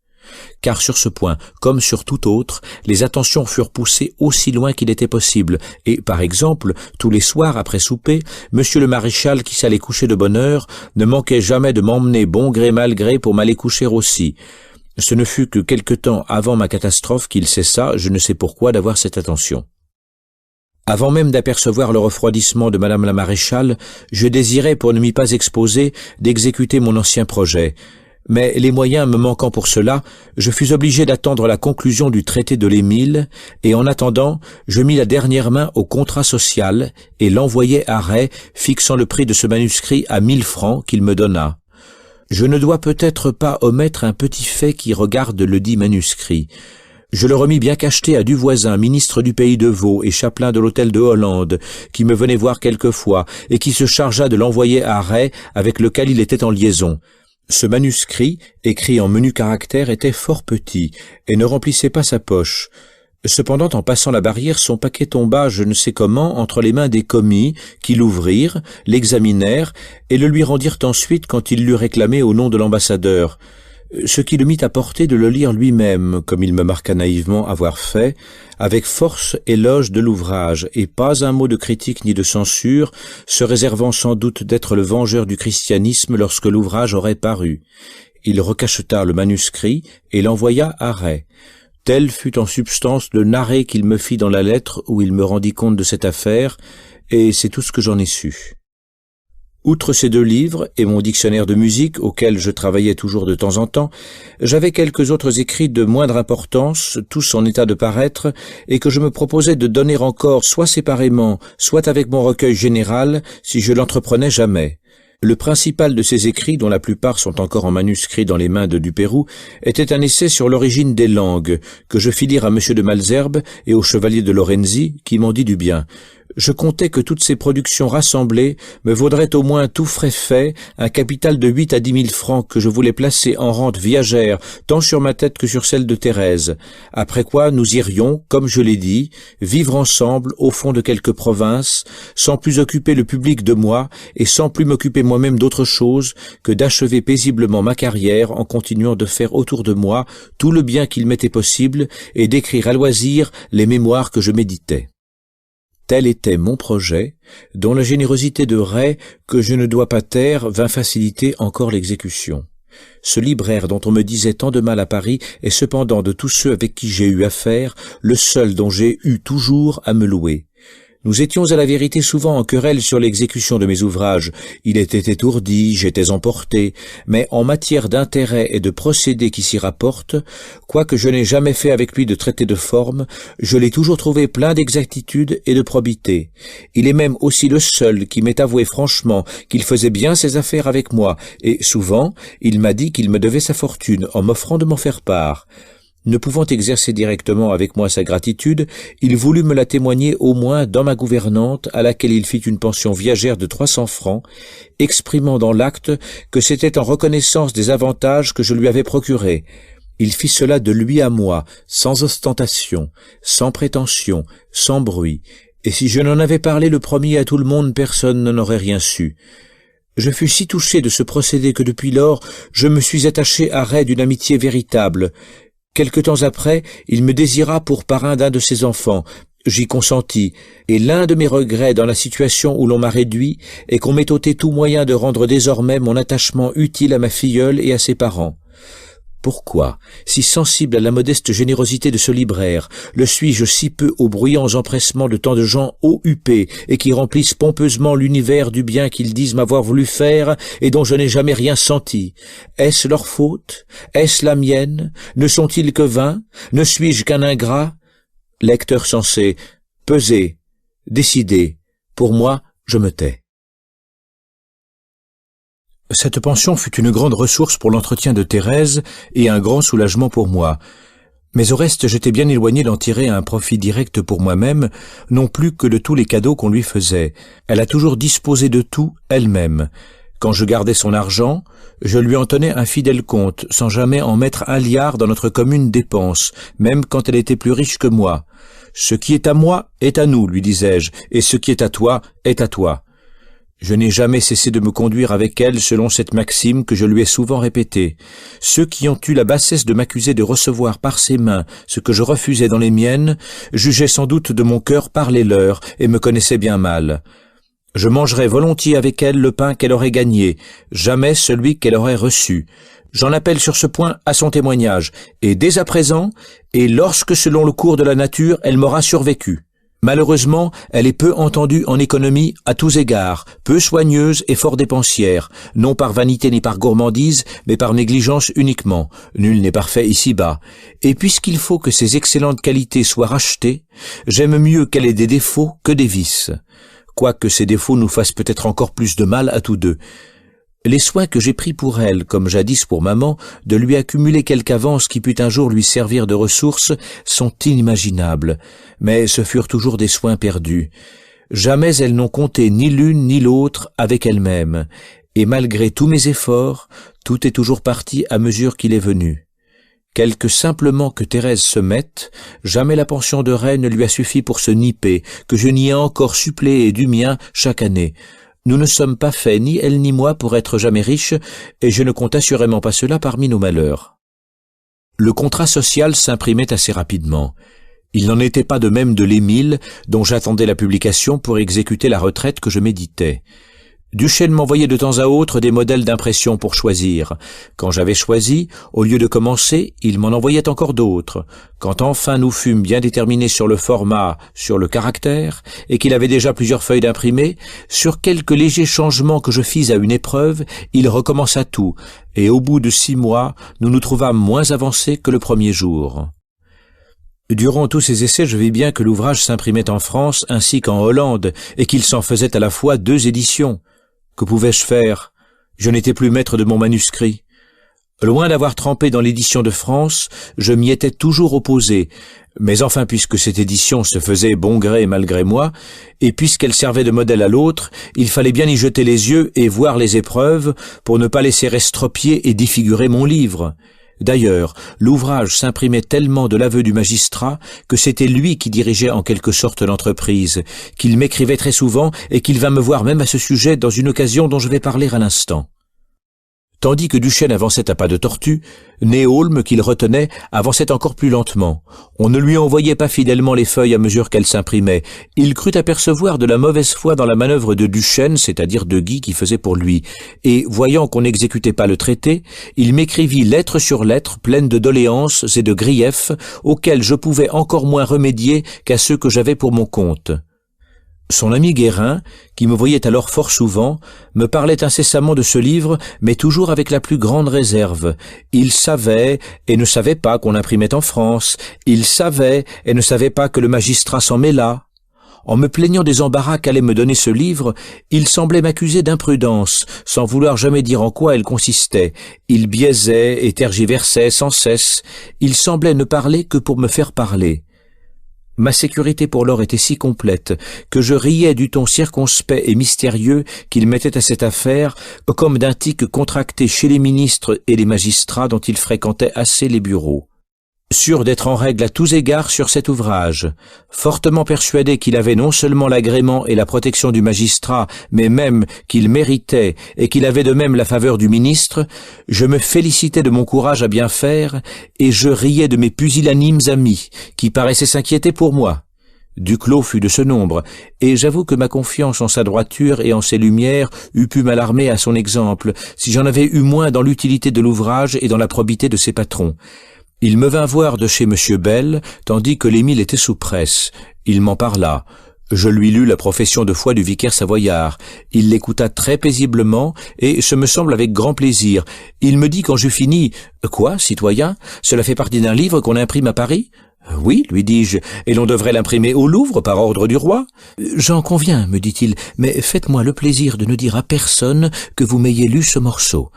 Car sur ce point, comme sur tout autre, les attentions furent poussées aussi loin qu'il était possible, et, par exemple, tous les soirs après souper, Monsieur le Maréchal, qui s'allait coucher de bonne heure, ne manquait jamais de m'emmener bon gré mal gré pour m'aller coucher aussi. Ce ne fut que quelque temps avant ma catastrophe qu'il cessa, je ne sais pourquoi, d'avoir cette attention. Avant même d'apercevoir le refroidissement de Madame la Maréchale, je désirais, pour ne m'y pas exposer, d'exécuter mon ancien projet. Mais les moyens me manquant pour cela, je fus obligé d'attendre la conclusion du traité de l'Émile, et en attendant, je mis la dernière main au contrat social et l'envoyai à Ray, fixant le prix de ce manuscrit à 1 000 francs qu'il me donna. Je ne dois peut-être pas omettre un petit fait qui regarde le dit manuscrit. Je le remis bien cacheté à Duvoisin, ministre du pays de Vaud et chapelain de l'hôtel de Hollande, qui me venait voir quelquefois et qui se chargea de l'envoyer à Ray, avec lequel il était en liaison. Ce manuscrit, écrit en menus caractères, était fort petit et ne remplissait pas sa poche. Cependant, en passant la barrière, son paquet tomba, je ne sais comment, entre les mains des commis, qui l'ouvrirent, l'examinèrent et le lui rendirent ensuite quand il l'eut réclamé au nom de l'ambassadeur. Ce qui le mit à portée de le lire lui-même, comme il me marqua naïvement avoir fait, avec force éloge de l'ouvrage, et pas un mot de critique ni de censure, se réservant sans doute d'être le vengeur du christianisme lorsque l'ouvrage aurait paru. Il recacheta le manuscrit et l'envoya à Ray. Tel fut en substance le narré qu'il me fit dans la lettre où il me rendit compte de cette affaire, et c'est tout ce que j'en ai su. Outre ces 2 livres et mon dictionnaire de musique, auquel je travaillais toujours de temps en temps, j'avais quelques autres écrits de moindre importance, tous en état de paraître, et que je me proposais de donner encore soit séparément, soit avec mon recueil général, si je l'entreprenais jamais. Le principal de ces écrits, dont la plupart sont encore en manuscrit dans les mains de Duperroux, était un essai sur l'origine des langues, que je fis lire à M. de Malesherbes et au chevalier de Lorenzi, qui m'en dit du bien. Je comptais que toutes ces productions rassemblées me vaudraient au moins tout frais fait un capital de 8 à 10 000 francs que je voulais placer en rente viagère tant sur ma tête que sur celle de Thérèse, après quoi nous irions, comme je l'ai dit, vivre ensemble au fond de quelque province, sans plus occuper le public de moi et sans plus m'occuper moi-même d'autre chose que d'achever paisiblement ma carrière en continuant de faire autour de moi tout le bien qu'il m'était possible et d'écrire à loisir les mémoires que je méditais. Tel était mon projet, dont la générosité de Ray, que je ne dois pas taire, vint faciliter encore l'exécution. Ce libraire dont on me disait tant de mal à Paris est cependant de tous ceux avec qui j'ai eu affaire, le seul dont j'ai eu toujours à me louer. Nous étions à la vérité souvent en querelle sur l'exécution de mes ouvrages. Il était étourdi, j'étais emporté, mais en matière d'intérêt et de procédés qui s'y rapportent, quoique je n'ai jamais fait avec lui de traité de forme, je l'ai toujours trouvé plein d'exactitude et de probité. Il est même aussi le seul qui m'ait avoué franchement qu'il faisait bien ses affaires avec moi, et souvent, il m'a dit qu'il me devait sa fortune en m'offrant de m'en faire part. Ne pouvant exercer directement avec moi sa gratitude, il voulut me la témoigner au moins dans ma gouvernante, à laquelle il fit une pension viagère de 300 francs, exprimant dans l'acte que c'était en reconnaissance des avantages que je lui avais procurés. Il fit cela de lui à moi, sans ostentation, sans prétention, sans bruit, et si je n'en avais parlé le premier à tout le monde, personne n'en aurait rien su. Je fus si touché de ce procédé que depuis lors, je me suis attaché à Ray d'une amitié véritable. Quelque temps après, il me désira pour parrain d'un de ses enfants. J'y consentis, et l'un de mes regrets dans la situation où l'on m'a réduit est qu'on m'ait ôté tout moyen de rendre désormais mon attachement utile à ma filleule et à ses parents. Pourquoi, si sensible à la modeste générosité de ce libraire, le suis-je si peu aux bruyants empressements de tant de gens haut huppés et qui remplissent pompeusement l'univers du bien qu'ils disent m'avoir voulu faire et dont je n'ai jamais rien senti? Est-ce leur faute? Est-ce la mienne? Ne sont-ils que vains? Ne suis-je qu'un ingrat? Lecteur sensé, pesez, décidez. Pour moi, je me tais. Cette pension fut une grande ressource pour l'entretien de Thérèse et un grand soulagement pour moi. Mais au reste, j'étais bien éloigné d'en tirer un profit direct pour moi-même, non plus que de tous les cadeaux qu'on lui faisait. Elle a toujours disposé de tout elle-même. Quand je gardais son argent, je lui en tenais un fidèle compte, sans jamais en mettre un liard dans notre commune dépense, même quand elle était plus riche que moi. « Ce qui est à moi est à nous, lui disais-je, et ce qui est à toi est à toi. » Je n'ai jamais cessé de me conduire avec elle selon cette maxime que je lui ai souvent répétée. Ceux qui ont eu la bassesse de m'accuser de recevoir par ses mains ce que je refusais dans les miennes, jugeaient sans doute de mon cœur par les leurs et me connaissaient bien mal. Je mangerais volontiers avec elle le pain qu'elle aurait gagné, jamais celui qu'elle aurait reçu. J'en appelle sur ce point à son témoignage, et dès à présent, et lorsque selon le cours de la nature elle m'aura survécu. Malheureusement, elle est peu entendue en économie à tous égards, peu soigneuse et fort dépensière, non par vanité ni par gourmandise, mais par négligence uniquement. Nul n'est parfait ici-bas. Et puisqu'il faut que ses excellentes qualités soient rachetées, j'aime mieux qu'elle ait des défauts que des vices. Quoique ces défauts nous fassent peut-être encore plus de mal à tous deux. Les soins que j'ai pris pour elle, comme jadis pour maman, de lui accumuler quelque avance qui pût un jour lui servir de ressource, sont inimaginables, mais ce furent toujours des soins perdus. Jamais elles n'ont compté ni l'une ni l'autre avec elle-même, et malgré tous mes efforts, tout est toujours parti à mesure qu'il est venu. Quelque simplement que Thérèse se mette, jamais la pension de reine ne lui a suffi pour se nipper, que je n'y ai encore suppléé du mien chaque année. Nous ne sommes pas faits, ni elle ni moi, pour être jamais riches, et je ne compte assurément pas cela parmi nos malheurs. Le contrat social s'imprimait assez rapidement. Il n'en était pas de même de l'Émile, dont j'attendais la publication pour exécuter la retraite que je méditais. Duchesne m'envoyait de temps à autre des modèles d'impression pour choisir. Quand j'avais choisi, au lieu de commencer, il m'en envoyait encore d'autres. Quand enfin nous fûmes bien déterminés sur le format, sur le caractère, et qu'il avait déjà plusieurs feuilles d'imprimé, sur quelques légers changements que je fis à une épreuve, il recommença tout, et au bout de 6 mois, nous nous trouvâmes moins avancés que le premier jour. Durant tous ces essais, je vis bien que l'ouvrage s'imprimait en France ainsi qu'en Hollande, et qu'il s'en faisait à la fois 2 éditions. Que pouvais-je faire? Je n'étais plus maître de mon manuscrit. Loin d'avoir trempé dans l'édition de France, je m'y étais toujours opposé, mais enfin puisque cette édition se faisait bon gré malgré moi, et puisqu'elle servait de modèle à l'autre, il fallait bien y jeter les yeux et voir les épreuves pour ne pas laisser estropier et défigurer mon livre. D'ailleurs, l'ouvrage s'imprimait tellement de l'aveu du magistrat que c'était lui qui dirigeait en quelque sorte l'entreprise, qu'il m'écrivait très souvent et qu'il vint me voir même à ce sujet dans une occasion dont je vais parler à l'instant. Tandis que Duchesne avançait à pas de tortue, Néaulme, qu'il retenait, avançait encore plus lentement. On ne lui envoyait pas fidèlement les feuilles à mesure qu'elles s'imprimaient. Il crut apercevoir de la mauvaise foi dans la manœuvre de Duchesne, c'est-à-dire de Guy qui faisait pour lui, et, voyant qu'on n'exécutait pas le traité, il m'écrivit lettre sur lettre pleine de doléances et de griefs, auxquels je pouvais encore moins remédier qu'à ceux que j'avais pour mon compte. Son ami Guérin, qui me voyait alors fort souvent, me parlait incessamment de ce livre, mais toujours avec la plus grande réserve. Il savait et ne savait pas qu'on l'imprimait en France. Il savait et ne savait pas que le magistrat s'en mêlât. En me plaignant des embarras qu'allait me donner ce livre, il semblait m'accuser d'imprudence, sans vouloir jamais dire en quoi elle consistait. Il biaisait et tergiversait sans cesse. Il semblait ne parler que pour me faire parler. Ma sécurité pour l'or était si complète que je riais du ton circonspect et mystérieux qu'il mettait à cette affaire, comme d'un tic contracté chez les ministres et les magistrats dont il fréquentait assez les bureaux. Sûr d'être en règle à tous égards sur cet ouvrage, fortement persuadé qu'il avait non seulement l'agrément et la protection du magistrat, mais même qu'il méritait et qu'il avait de même la faveur du ministre, je me félicitais de mon courage à bien faire et je riais de mes pusillanimes amis qui paraissaient s'inquiéter pour moi. Duclos fut de ce nombre, et j'avoue que ma confiance en sa droiture et en ses lumières eût pu m'alarmer à son exemple, si j'en avais eu moins dans l'utilité de l'ouvrage et dans la probité de ses patrons. Il me vint voir de chez M. Bell, tandis que l'Émile était sous presse. Il m'en parla. Je lui lus la profession de foi du vicaire savoyard. Il l'écouta très paisiblement, et ce me semble avec grand plaisir. Il me dit quand j'eus fini, « Quoi, citoyen, cela fait partie d'un livre qu'on imprime à Paris ?» « Oui, lui dis-je, et l'on devrait l'imprimer au Louvre par ordre du roi. »« J'en conviens, me dit-il, mais faites-moi le plaisir de ne dire à personne que vous m'ayez lu ce morceau. »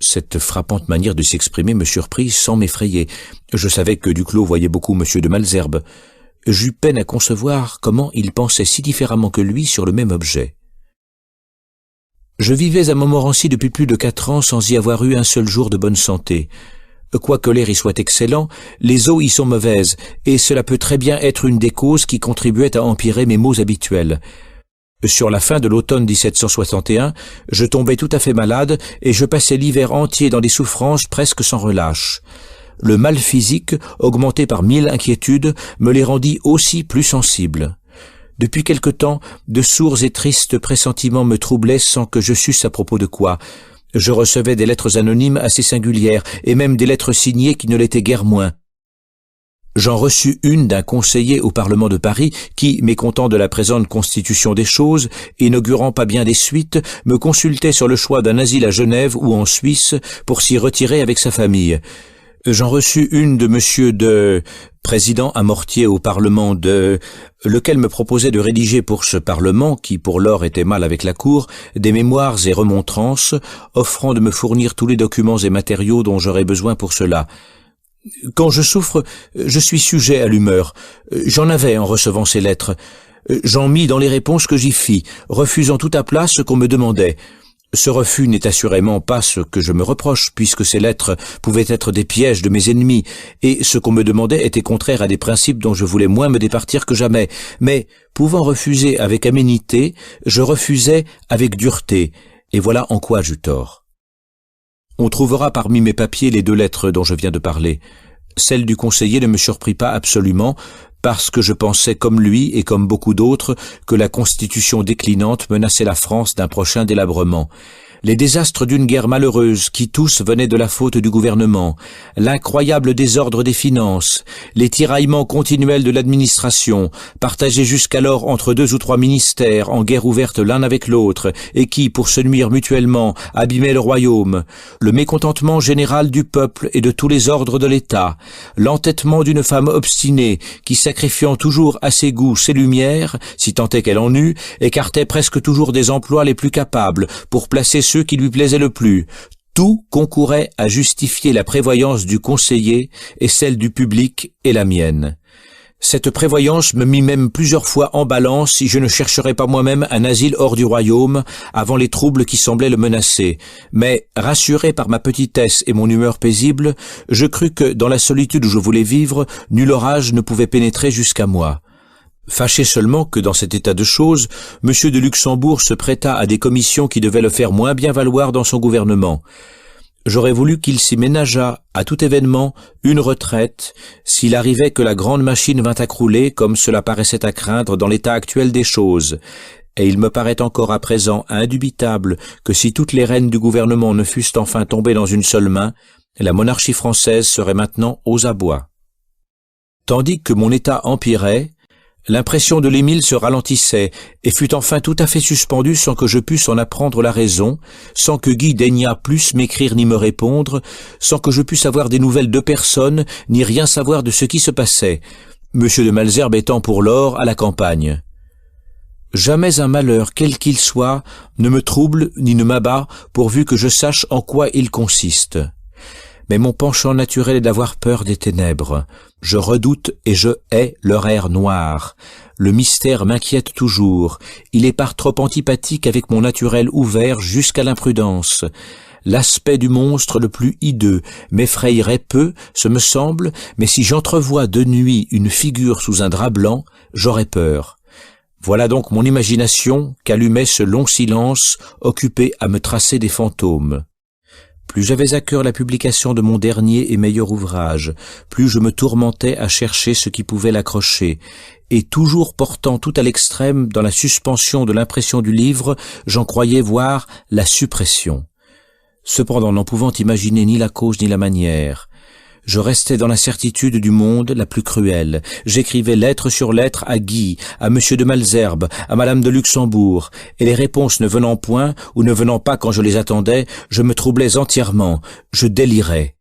Cette frappante manière de s'exprimer me surprit sans m'effrayer. Je savais que Duclos voyait beaucoup M. de Malesherbes. J'eus peine à concevoir comment il pensait si différemment que lui sur le même objet. Je vivais à Montmorency depuis plus de 4 ans sans y avoir eu un seul jour de bonne santé. Quoique l'air y soit excellent, les eaux y sont mauvaises, et cela peut très bien être une des causes qui contribuait à empirer mes maux habituels. Sur la fin de l'automne 1761, je tombai tout à fait malade et je passai l'hiver entier dans des souffrances presque sans relâche. Le mal physique, augmenté par 1000 inquiétudes, me les rendit aussi plus sensibles. Depuis quelque temps, de sourds et tristes pressentiments me troublaient sans que je susse à propos de quoi. Je recevais des lettres anonymes assez singulières, et même des lettres signées qui ne l'étaient guère moins. J'en reçus une d'un conseiller au Parlement de Paris qui, mécontent de la présente constitution des choses, inaugurant pas bien des suites, me consultait sur le choix d'un asile à Genève ou en Suisse pour s'y retirer avec sa famille. J'en reçus une de monsieur de... président à Mortier au Parlement de... lequel me proposait de rédiger pour ce Parlement, qui pour lors était mal avec la Cour, des mémoires et remontrances, offrant de me fournir tous les documents et matériaux dont j'aurais besoin pour cela. Quand je souffre, je suis sujet à l'humeur. J'en avais en recevant ces lettres. J'en mis dans les réponses que j'y fis, refusant tout à plat ce qu'on me demandait. Ce refus n'est assurément pas ce que je me reproche, puisque ces lettres pouvaient être des pièges de mes ennemis, et ce qu'on me demandait était contraire à des principes dont je voulais moins me départir que jamais. Mais, pouvant refuser avec aménité, je refusais avec dureté, et voilà en quoi j'eus tort. On trouvera parmi mes papiers les 2 lettres dont je viens de parler. Celle du conseiller ne me surprit pas absolument, parce que je pensais comme lui et comme beaucoup d'autres que la constitution déclinante menaçait la France d'un prochain délabrement. Les désastres d'une guerre malheureuse qui tous venaient de la faute du gouvernement, l'incroyable désordre des finances, les tiraillements continuels de l'administration, partagés jusqu'alors entre 2 ou 3 ministères en guerre ouverte l'un avec l'autre et qui, pour se nuire mutuellement, abîmaient le royaume, le mécontentement général du peuple et de tous les ordres de l'État, l'entêtement d'une femme obstinée qui, sacrifiant toujours à ses goûts ses lumières, si tant est qu'elle en eût, écartait presque toujours des emplois les plus capables pour placer ceux qui lui plaisaient le plus. Tout concourait à justifier la prévoyance du conseiller et celle du public et la mienne. Cette prévoyance me mit même plusieurs fois en balance si je ne chercherais pas moi-même un asile hors du royaume avant les troubles qui semblaient le menacer. Mais, rassuré par ma petitesse et mon humeur paisible, je crus que, dans la solitude où je voulais vivre, nul orage ne pouvait pénétrer jusqu'à moi. Fâché seulement que dans cet état de choses, M. de Luxembourg se prêta à des commissions qui devaient le faire moins bien valoir dans son gouvernement. J'aurais voulu qu'il s'y ménageât, à tout événement, une retraite, s'il arrivait que la grande machine vînt à crouler, comme cela paraissait à craindre dans l'état actuel des choses. Et il me paraît encore à présent indubitable que si toutes les rênes du gouvernement ne fussent enfin tombées dans une seule main, la monarchie française serait maintenant aux abois. Tandis que mon état empirait, L'impression de l'Émile se ralentissait et fut enfin tout à fait suspendue sans que je pusse en apprendre la raison, sans que Guy daignât plus m'écrire ni me répondre, sans que je pusse avoir des nouvelles de personne, ni rien savoir de ce qui se passait, Monsieur de Malesherbes étant pour lors à la campagne. Jamais un malheur, quel qu'il soit, ne me trouble ni ne m'abat, pourvu que je sache en quoi il consiste. Mais mon penchant naturel est d'avoir peur des ténèbres. Je redoute et je hais leur air noir. Le mystère m'inquiète toujours. Il est par trop antipathique avec mon naturel ouvert jusqu'à l'imprudence. L'aspect du monstre le plus hideux m'effrayerait peu, ce me semble, mais si j'entrevois de nuit une figure sous un drap blanc, j'aurais peur. Voilà donc mon imagination qu'allumait ce long silence, occupé à me tracer des fantômes. Plus j'avais à cœur la publication de mon dernier et meilleur ouvrage, plus je me tourmentais à chercher ce qui pouvait l'accrocher, et toujours portant tout à l'extrême dans la suspension de l'impression du livre, j'en croyais voir la suppression. Cependant, n'en pouvant imaginer ni la cause ni la manière, je restais dans l'incertitude du monde la plus cruelle. J'écrivais lettre sur lettre à Guy, à Monsieur de Malesherbes, à Madame de Luxembourg, et les réponses ne venant point, ou ne venant pas quand je les attendais, je me troublais entièrement, je délirais.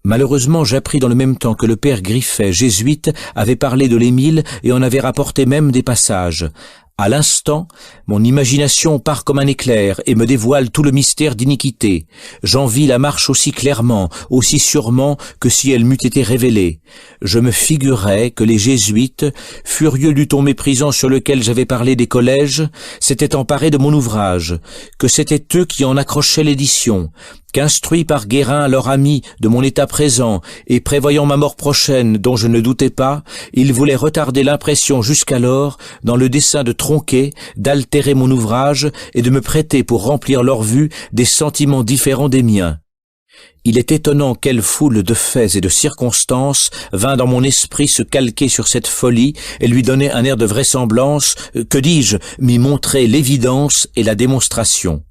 Malheureusement, j'appris dans le même temps que le père Griffet, jésuite, avait parlé de l'Émile et en avait rapporté même des passages. À l'instant, mon imagination part comme un éclair et me dévoile tout le mystère d'iniquité. J'en vis la marche aussi clairement, aussi sûrement que si elle m'eût été révélée. Je me figurais que les jésuites, furieux du ton méprisant sur lequel j'avais parlé des collèges, s'étaient emparés de mon ouvrage, que c'étaient eux qui en accrochaient l'édition, qu'instruits par Guérin, leur ami, de mon état présent, et prévoyant ma mort prochaine, dont je ne doutais pas, ils voulaient retarder l'impression jusqu'alors, dans le dessein de tronquer, d'altérer mon ouvrage, et de me prêter pour remplir leur vue des sentiments différents des miens. Il est étonnant quelle foule de faits et de circonstances vint dans mon esprit se calquer sur cette folie et lui donner un air de vraisemblance, que dis-je, m'y montrer l'évidence et la démonstration.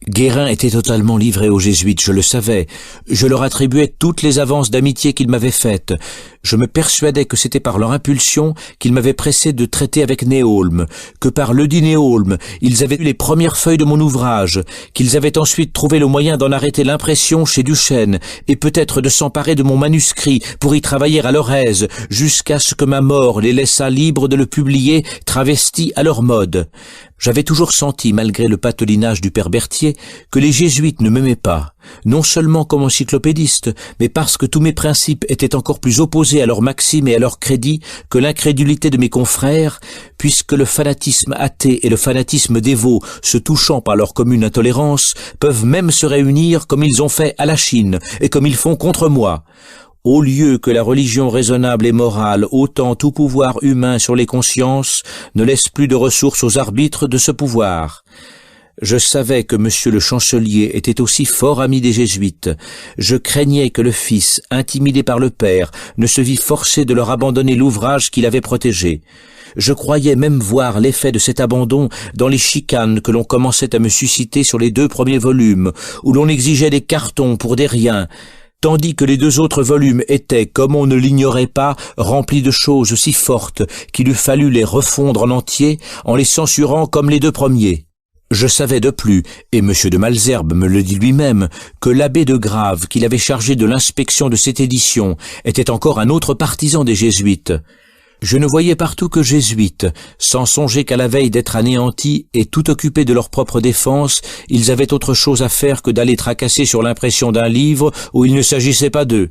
Guérin était totalement livré aux jésuites, je le savais. Je leur attribuais toutes les avances d'amitié qu'ils m'avaient faites. Je me persuadais que c'était par leur impulsion qu'ils m'avaient pressé de traiter avec Néolme, que par ledit Néolme, ils avaient eu les premières feuilles de mon ouvrage, qu'ils avaient ensuite trouvé le moyen d'en arrêter l'impression chez Duchesne, et peut-être de s'emparer de mon manuscrit pour y travailler à leur aise, jusqu'à ce que ma mort les laissât libres de le publier, travesti à leur mode. J'avais toujours senti, malgré le patelinage du père Berthier, que les jésuites ne m'aimaient pas, non seulement comme encyclopédiste, mais parce que tous mes principes étaient encore plus opposés à leurs maximes et à leur crédit que l'incrédulité de mes confrères, puisque le fanatisme athée et le fanatisme dévot, se touchant par leur commune intolérance, peuvent même se réunir comme ils ont fait à la Chine, et comme ils font contre moi. Au lieu que la religion raisonnable et morale, ôtant tout pouvoir humain sur les consciences, ne laisse plus de ressources aux arbitres de ce pouvoir. Je savais que monsieur le chancelier était aussi fort ami des jésuites. Je craignais que le fils, intimidé par le père, ne se vît forcé de leur abandonner l'ouvrage qu'il avait protégé. Je croyais même voir l'effet de cet abandon dans les chicanes que l'on commençait à me susciter sur les 2 premiers volumes, où l'on exigeait des cartons pour des riens, tandis que les 2 autres volumes étaient, comme on ne l'ignorait pas, remplis de choses si fortes qu'il eût fallu les refondre en entier en les censurant comme les 2 premiers. Je savais de plus, et M. de Malesherbes me le dit lui-même, que l'abbé de Grave, qu'il avait chargé de l'inspection de cette édition, était encore un autre partisan des jésuites. Je ne voyais partout que jésuites, sans songer qu'à la veille d'être anéantis et tout occupés de leur propre défense, ils avaient autre chose à faire que d'aller tracasser sur l'impression d'un livre où il ne s'agissait pas d'eux.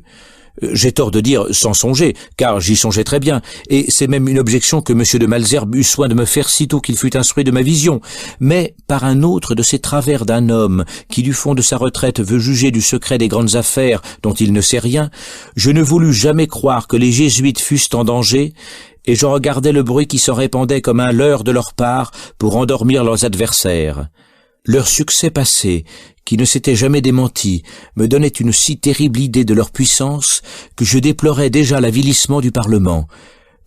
J'ai tort de dire sans songer, car j'y songeais très bien, et c'est même une objection que M. de Malesherbes eut soin de me faire sitôt qu'il fut instruit de ma vision, mais par un autre de ces travers d'un homme qui du fond de sa retraite veut juger du secret des grandes affaires dont il ne sait rien, je ne voulus jamais croire que les jésuites fussent en danger, et je regardais le bruit qui se répandait comme un leurre de leur part pour endormir leurs adversaires. Leur succès passé, qui ne s'était jamais démenti, me donnait une si terrible idée de leur puissance que je déplorais déjà l'avilissement du Parlement.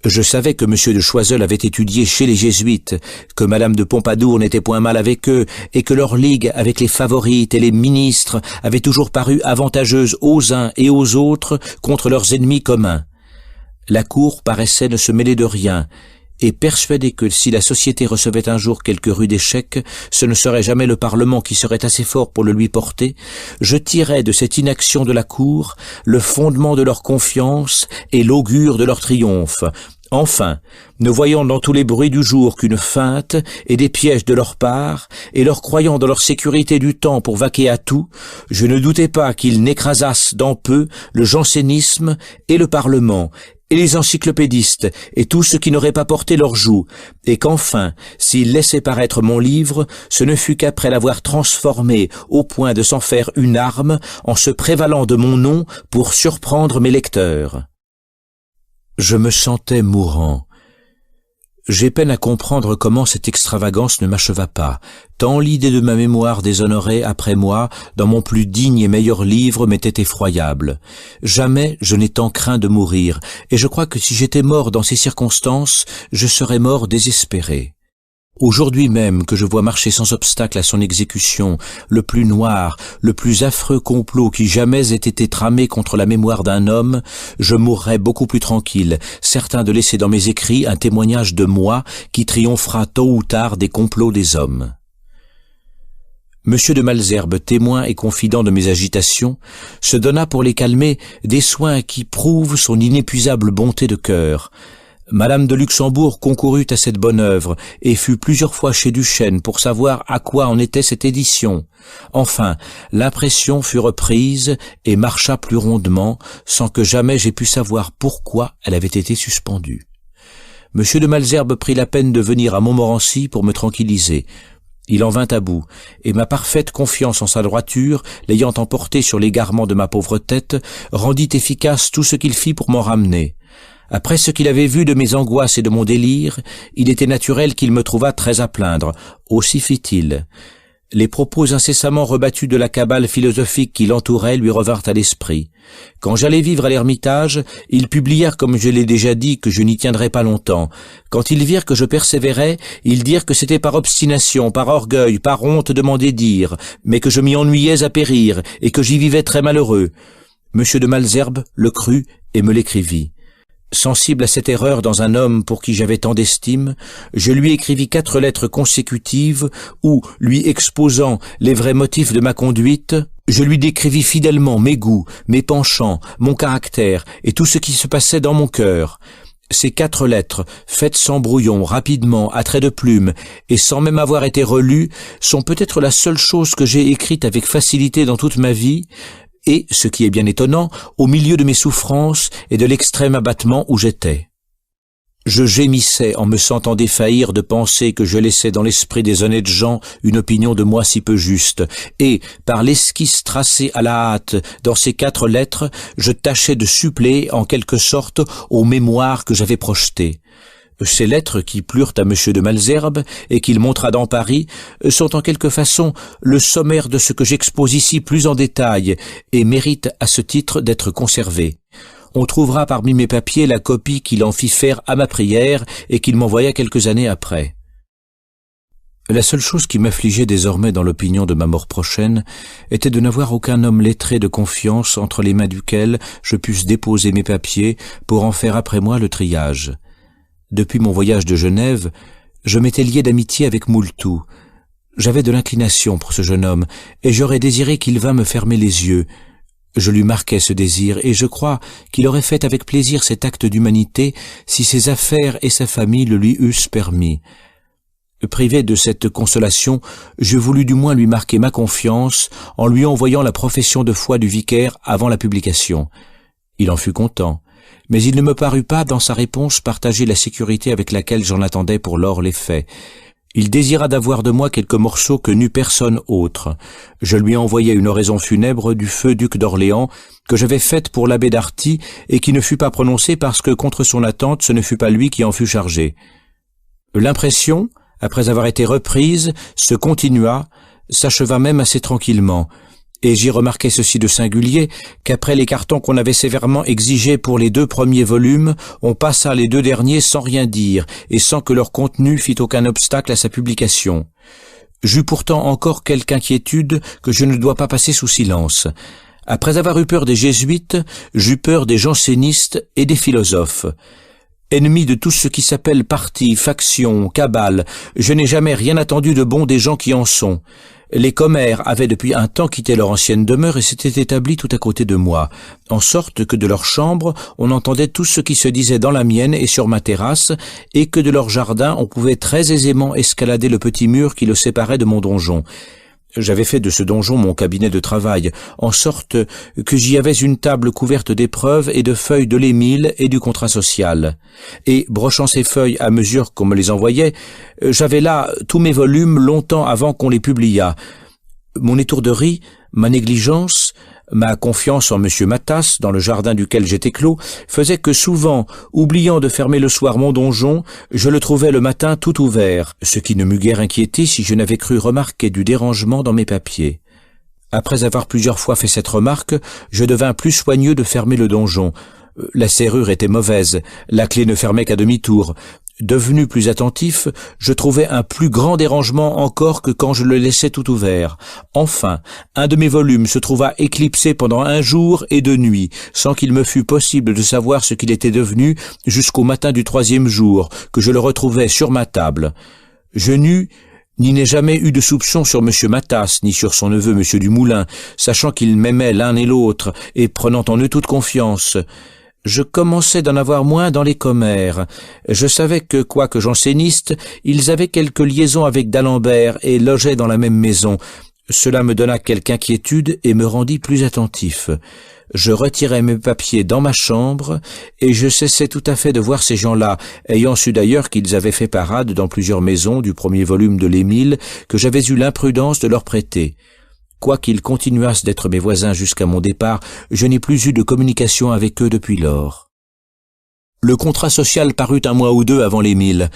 Je savais que M. de Choiseul avait étudié chez les jésuites, que Mme de Pompadour n'était point mal avec eux, et que leur ligue avec les favorites et les ministres avait toujours paru avantageuse aux uns et aux autres contre leurs ennemis communs. La cour paraissait ne se mêler de rien, et persuadé que si la société recevait un jour quelque rude échec, ce ne serait jamais le Parlement qui serait assez fort pour le lui porter, je tirais de cette inaction de la cour le fondement de leur confiance et l'augure de leur triomphe. Enfin, ne voyant dans tous les bruits du jour qu'une feinte et des pièges de leur part, et leur croyant dans leur sécurité du temps pour vaquer à tout, je ne doutais pas qu'ils n'écrasassent dans peu le jansénisme et le Parlement, et les encyclopédistes, et tous ceux qui n'auraient pas porté leur joug, et qu'enfin, s'ils laissaient paraître mon livre, ce ne fut qu'après l'avoir transformé au point de s'en faire une arme, en se prévalant de mon nom pour surprendre mes lecteurs. Je me sentais mourant. J'ai peine à comprendre comment cette extravagance ne m'acheva pas, tant l'idée de ma mémoire déshonorée après moi, dans mon plus digne et meilleur livre, m'était effroyable. Jamais je n'ai tant craint de mourir, et je crois que si j'étais mort dans ces circonstances, je serais mort désespéré. Aujourd'hui même que je vois marcher sans obstacle à son exécution le plus noir, le plus affreux complot qui jamais ait été tramé contre la mémoire d'un homme, je mourrais beaucoup plus tranquille, certain de laisser dans mes écrits un témoignage de moi qui triomphera tôt ou tard des complots des hommes. Monsieur de Malesherbes, témoin et confident de mes agitations, se donna pour les calmer des soins qui prouvent son inépuisable bonté de cœur. Madame de Luxembourg concourut à cette bonne œuvre et fut plusieurs fois chez Duchesne pour savoir à quoi en était cette édition. Enfin, l'impression fut reprise et marcha plus rondement, sans que jamais j'aie pu savoir pourquoi elle avait été suspendue. Monsieur de Malesherbes prit la peine de venir à Montmorency pour me tranquilliser. Il en vint à bout, et ma parfaite confiance en sa droiture, l'ayant emporté sur l'égarement de ma pauvre tête, rendit efficace tout ce qu'il fit pour m'en ramener. Après ce qu'il avait vu de mes angoisses et de mon délire, il était naturel qu'il me trouvât très à plaindre. Aussi fit-il. Les propos incessamment rebattus de la cabale philosophique qui l'entourait lui revinrent à l'esprit. Quand j'allais vivre à l'Ermitage, ils publièrent, comme je l'ai déjà dit, que je n'y tiendrais pas longtemps. Quand ils virent que je persévérais, ils dirent que c'était par obstination, par orgueil, par honte de m'en dédire, mais que je m'y ennuyais à périr, et que j'y vivais très malheureux. Monsieur de Malesherbes le crut et me l'écrivit. Sensible à cette erreur dans un homme pour qui j'avais tant d'estime, je lui écrivis 4 lettres consécutives où, lui exposant les vrais motifs de ma conduite, je lui décrivis fidèlement mes goûts, mes penchants, mon caractère et tout ce qui se passait dans mon cœur. Ces 4 lettres, faites sans brouillon, rapidement, à traits de plume, et sans même avoir été relues, sont peut-être la seule chose que j'ai écrite avec facilité dans toute ma vie, et, ce qui est bien étonnant, au milieu de mes souffrances et de l'extrême abattement où j'étais. Je gémissais en me sentant défaillir de penser que je laissais dans l'esprit des honnêtes gens une opinion de moi si peu juste, et, par l'esquisse tracée à la hâte dans ces 4 lettres, je tâchais de suppléer en quelque sorte aux mémoires que j'avais projetées. Ces lettres qui plurent à Monsieur de Malesherbes et qu'il montra dans Paris sont en quelque façon le sommaire de ce que j'expose ici plus en détail et méritent à ce titre d'être conservées. On trouvera parmi mes papiers la copie qu'il en fit faire à ma prière et qu'il m'envoya quelques années après. La seule chose qui m'affligeait désormais dans l'opinion de ma mort prochaine était de n'avoir aucun homme lettré de confiance entre les mains duquel je pusse déposer mes papiers pour en faire après moi le triage. Depuis mon voyage de Genève, je m'étais lié d'amitié avec Moultou. J'avais de l'inclination pour ce jeune homme, et j'aurais désiré qu'il vînt me fermer les yeux. Je lui marquais ce désir, et je crois qu'il aurait fait avec plaisir cet acte d'humanité si ses affaires et sa famille le lui eussent permis. Privé de cette consolation, je voulus du moins lui marquer ma confiance en lui envoyant la profession de foi du vicaire avant la publication. Il en fut content. Mais il ne me parut pas, dans sa réponse, partager la sécurité avec laquelle j'en attendais pour lors les faits. Il désira d'avoir de moi quelques morceaux que n'eut personne autre. Je lui envoyai une oraison funèbre du feu duc d'Orléans que j'avais faite pour l'abbé Darty et qui ne fut pas prononcée parce que, contre son attente, ce ne fut pas lui qui en fut chargé. L'impression, après avoir été reprise, se continua, s'acheva même assez tranquillement. Et j'y remarquai ceci de singulier, qu'après les cartons qu'on avait sévèrement exigés pour les 2 premiers volumes, on passa les 2 derniers sans rien dire, et sans que leur contenu fît aucun obstacle à sa publication. J'eus pourtant encore quelque inquiétude que je ne dois pas passer sous silence. Après avoir eu peur des jésuites, j'eus peur des jansénistes et des philosophes. Ennemi de tout ce qui s'appelle parti, faction, cabale, je n'ai jamais rien attendu de bon des gens qui en sont. Les commères avaient depuis un temps quitté leur ancienne demeure et s'étaient établis tout à côté de moi, en sorte que de leur chambre on entendait tout ce qui se disait dans la mienne et sur ma terrasse, et que de leur jardin on pouvait très aisément escalader le petit mur qui le séparait de mon donjon. J'avais fait de ce donjon mon cabinet de travail, en sorte que j'y avais une table couverte d'épreuves et de feuilles de l'Émile et du contrat social. Et, brochant ces feuilles à mesure qu'on me les envoyait, j'avais là tous mes volumes longtemps avant qu'on les publiât. Mon étourderie, ma négligence, ma confiance en M. Matas, dans le jardin duquel j'étais clos, faisait que souvent, oubliant de fermer le soir mon donjon, je le trouvais le matin tout ouvert, ce qui ne m'eût guère inquiété si je n'avais cru remarquer du dérangement dans mes papiers. Après avoir plusieurs fois fait cette remarque, je devins plus soigneux de fermer le donjon. La serrure était mauvaise, la clé ne fermait qu'à demi-tour. Devenu plus attentif, je trouvais un plus grand dérangement encore que quand je le laissais tout ouvert. Enfin, un de mes volumes se trouva éclipsé pendant 1 jour et 2 nuits, sans qu'il me fût possible de savoir ce qu'il était devenu jusqu'au matin du 3e jour, que je le retrouvais sur ma table. Je n'ai jamais eu de soupçon sur M. Matas, ni sur son neveu M. Dumoulin, sachant qu'ils m'aimaient l'un et l'autre, et prenant en eux toute confiance. Je commençais d'en avoir moins dans les commères. Je savais que, quoique jansénistes, ils avaient quelques liaisons avec d'Alembert et logeaient dans la même maison. Cela me donna quelque inquiétude et me rendit plus attentif. Je retirai mes papiers dans ma chambre, et je cessai tout à fait de voir ces gens-là, ayant su d'ailleurs qu'ils avaient fait parade dans plusieurs maisons du premier volume de l'Émile que j'avais eu l'imprudence de leur prêter. Quoiqu'ils continuassent d'être mes voisins jusqu'à mon départ, je n'ai plus eu de communication avec eux depuis lors. Le contrat social parut 1 mois ou 2 avant l'Émile.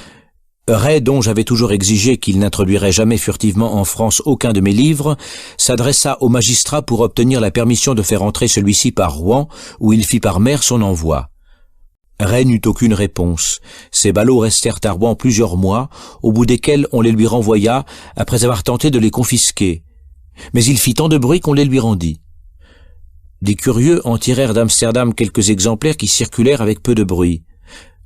Ray, dont j'avais toujours exigé qu'il n'introduirait jamais furtivement en France aucun de mes livres, s'adressa au magistrat pour obtenir la permission de faire entrer celui-ci par Rouen, où il fit par mer son envoi. Ray n'eut aucune réponse. Ces ballots restèrent à Rouen plusieurs mois, au bout desquels on les lui renvoya, après avoir tenté de les confisquer. Mais il fit tant de bruit qu'on les lui rendit. Des curieux en tirèrent d'Amsterdam quelques exemplaires qui circulèrent avec peu de bruit.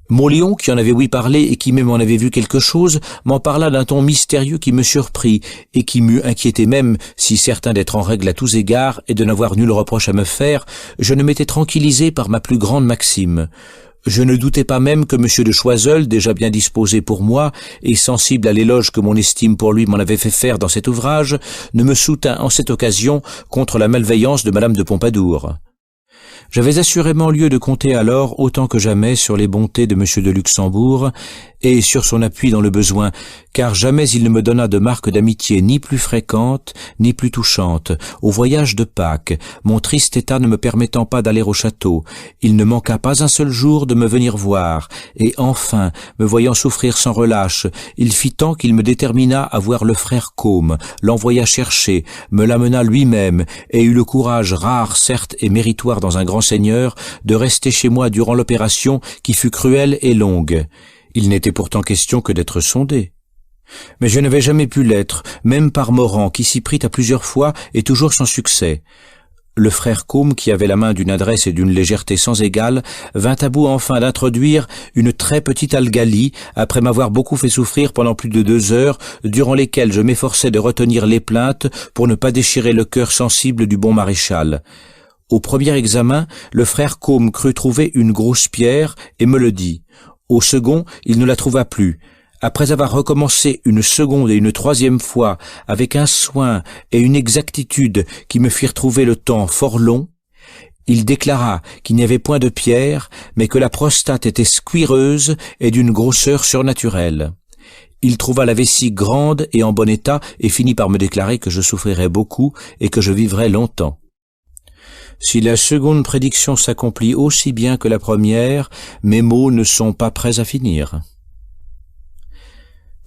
Mauléon, qui en avait ouï parler et qui même en avait vu quelque chose, m'en parla d'un ton mystérieux qui me surprit et qui m'eût inquiété même, si certain d'être en règle à tous égards et de n'avoir nul reproche à me faire, je ne m'étais tranquillisé par ma plus grande maxime. Je ne doutais pas même que M. de Choiseul, déjà bien disposé pour moi et sensible à l'éloge que mon estime pour lui m'en avait fait faire dans cet ouvrage, ne me soutint en cette occasion contre la malveillance de Madame de Pompadour. J'avais assurément lieu de compter alors autant que jamais sur les bontés de M. de Luxembourg et sur son appui dans le besoin, car jamais il ne me donna de marque d'amitié ni plus fréquente, ni plus touchante. Au voyage de Pâques, mon triste état ne me permettant pas d'aller au château, il ne manqua pas un seul jour de me venir voir, et enfin, me voyant souffrir sans relâche, il fit tant qu'il me détermina à voir le frère Côme, l'envoya chercher, me l'amena lui-même, et eut le courage rare, certes, et méritoire dans un grand seigneur, de rester chez moi durant l'opération qui fut cruelle et longue. Il n'était pourtant question que d'être sondé. Mais je n'avais jamais pu l'être, même par Morand, qui s'y prit à plusieurs fois et toujours sans succès. Le frère Côme, qui avait la main d'une adresse et d'une légèreté sans égale, vint à bout enfin d'introduire une très petite algalie, après m'avoir beaucoup fait souffrir pendant plus de 2 heures, durant lesquelles je m'efforçais de retenir les plaintes pour ne pas déchirer le cœur sensible du bon maréchal. Au premier examen, le frère Côme crut trouver une grosse pierre et me le dit. Au second, il ne la trouva plus. Après avoir recommencé une seconde et une 3e fois avec un soin et une exactitude qui me firent trouver le temps fort long, il déclara qu'il n'y avait point de pierre, mais que la prostate était squirreuse et d'une grosseur surnaturelle. Il trouva la vessie grande et en bon état et finit par me déclarer que je souffrirais beaucoup et que je vivrais longtemps. Si la seconde prédiction s'accomplit aussi bien que la première, mes maux ne sont pas prêts à finir.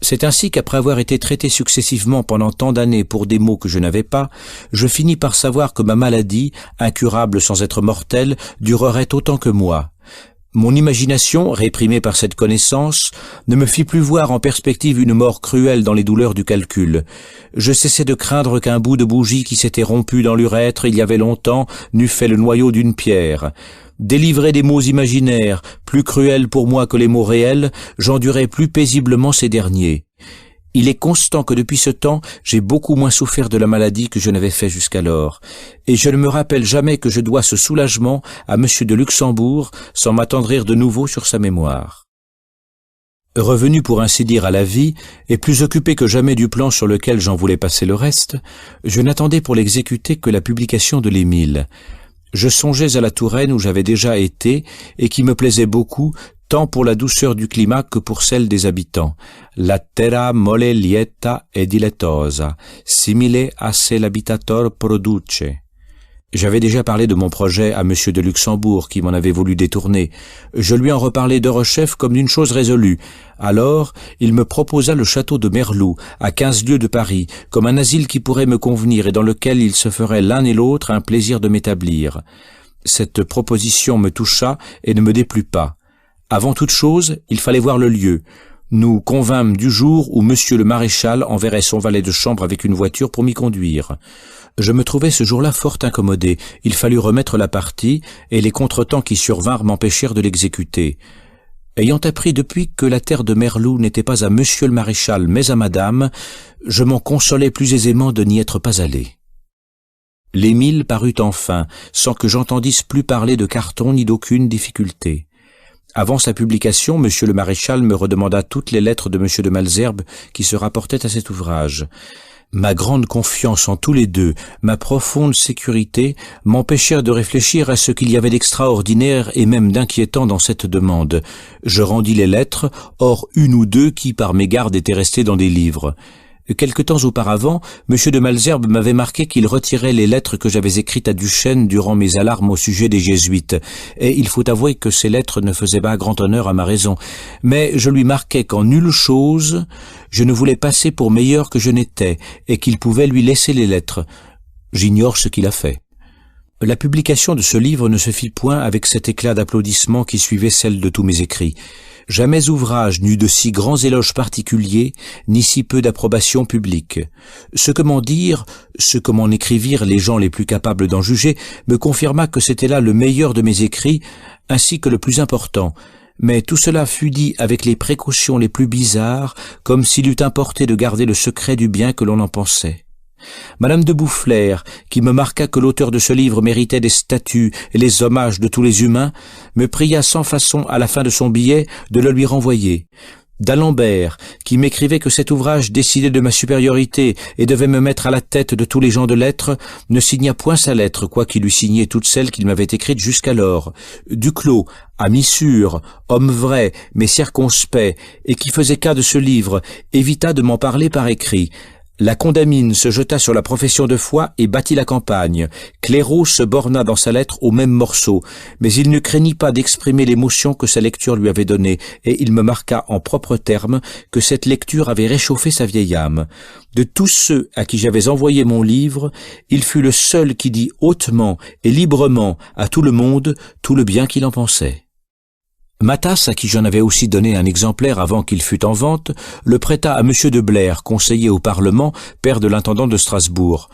C'est ainsi qu'après avoir été traité successivement pendant tant d'années pour des maux que je n'avais pas, je finis par savoir que ma maladie, incurable sans être mortelle, durerait autant que moi. Mon imagination, réprimée par cette connaissance, ne me fit plus voir en perspective une mort cruelle dans les douleurs du calcul. Je cessais de craindre qu'un bout de bougie qui s'était rompu dans l'urètre il y avait longtemps n'eût fait le noyau d'une pierre. Délivré des maux imaginaires, plus cruels pour moi que les maux réels, j'endurais plus paisiblement ces derniers. Il est constant que depuis ce temps, j'ai beaucoup moins souffert de la maladie que je n'avais fait jusqu'alors, et je ne me rappelle jamais que je dois ce soulagement à M. de Luxembourg sans m'attendrir de nouveau sur sa mémoire. Revenu pour ainsi dire à la vie, et plus occupé que jamais du plan sur lequel j'en voulais passer le reste, je n'attendais pour l'exécuter que la publication de l'Émile. Je songeais à la Touraine où j'avais déjà été et qui me plaisait beaucoup, tant pour la douceur du climat que pour celle des habitants. La terra molle lieta e diletosa, simile a se l'habitator produce. J'avais déjà parlé de mon projet à M. de Luxembourg, qui m'en avait voulu détourner. Je lui en reparlai d'Orechef comme d'une chose résolue. Alors, il me proposa le château de Merlou, à 15 lieues de Paris, comme un asile qui pourrait me convenir et dans lequel il se ferait l'un et l'autre un plaisir de m'établir. Cette proposition me toucha et ne me déplut pas. Avant toute chose, il fallait voir le lieu. Nous convînmes du jour où monsieur le maréchal enverrait son valet de chambre avec une voiture pour m'y conduire. Je me trouvais ce jour-là fort incommodé. Il fallut remettre la partie, et les contretemps qui survinrent m'empêchèrent de l'exécuter. Ayant appris depuis que la terre de Merlou n'était pas à monsieur le maréchal, mais à madame, je m'en consolais plus aisément de n'y être pas allé. L'Émile parut enfin, sans que j'entendisse plus parler de carton ni d'aucune difficulté. Avant sa publication, monsieur le maréchal me redemanda toutes les lettres de monsieur de Malesherbes qui se rapportaient à cet ouvrage. Ma grande confiance en tous les deux, ma profonde sécurité, m'empêchèrent de réfléchir à ce qu'il y avait d'extraordinaire et même d'inquiétant dans cette demande. Je rendis les lettres, hors une ou deux qui, par mégarde, étaient restées dans des livres. Quelque temps auparavant, M. de Malesherbes m'avait marqué qu'il retirait les lettres que j'avais écrites à Duchesne durant mes alarmes au sujet des jésuites, et il faut avouer que ces lettres ne faisaient pas grand honneur à ma raison. Mais je lui marquai qu'en nulle chose, je ne voulais passer pour meilleur que je n'étais, et qu'il pouvait lui laisser les lettres. J'ignore ce qu'il a fait. La publication de ce livre ne se fit point avec cet éclat d'applaudissements qui suivait celle de tous mes écrits. Jamais ouvrage n'eut de si grands éloges particuliers, ni si peu d'approbation publique. Ce que m'en dirent, ce que m'en écrivirent les gens les plus capables d'en juger, me confirma que c'était là le meilleur de mes écrits, ainsi que le plus important. Mais tout cela fut dit avec les précautions les plus bizarres, comme s'il eût importé de garder le secret du bien que l'on en pensait. Madame de Boufflers, qui me marqua que l'auteur de ce livre méritait des statues et les hommages de tous les humains, me pria sans façon à la fin de son billet de le lui renvoyer. D'Alembert, qui m'écrivait que cet ouvrage décidait de ma supériorité et devait me mettre à la tête de tous les gens de lettres, ne signa point sa lettre, quoiqu'il eût signé toutes celles qu'il m'avait écrites jusqu'alors. Duclos, ami sûr, homme vrai, mais circonspect, et qui faisait cas de ce livre, évita de m'en parler par écrit. La condamine se jeta sur la profession de foi et battit la campagne. Clairaut se borna dans sa lettre au même morceau, mais il ne craignit pas d'exprimer l'émotion que sa lecture lui avait donnée, et il me marqua en propres termes que cette lecture avait réchauffé sa vieille âme. De tous ceux à qui j'avais envoyé mon livre, il fut le seul qui dit hautement et librement à tout le monde tout le bien qu'il en pensait. Matas, à qui j'en avais aussi donné un exemplaire avant qu'il fût en vente, le prêta à M. de Blair, conseiller au Parlement, père de l'intendant de Strasbourg.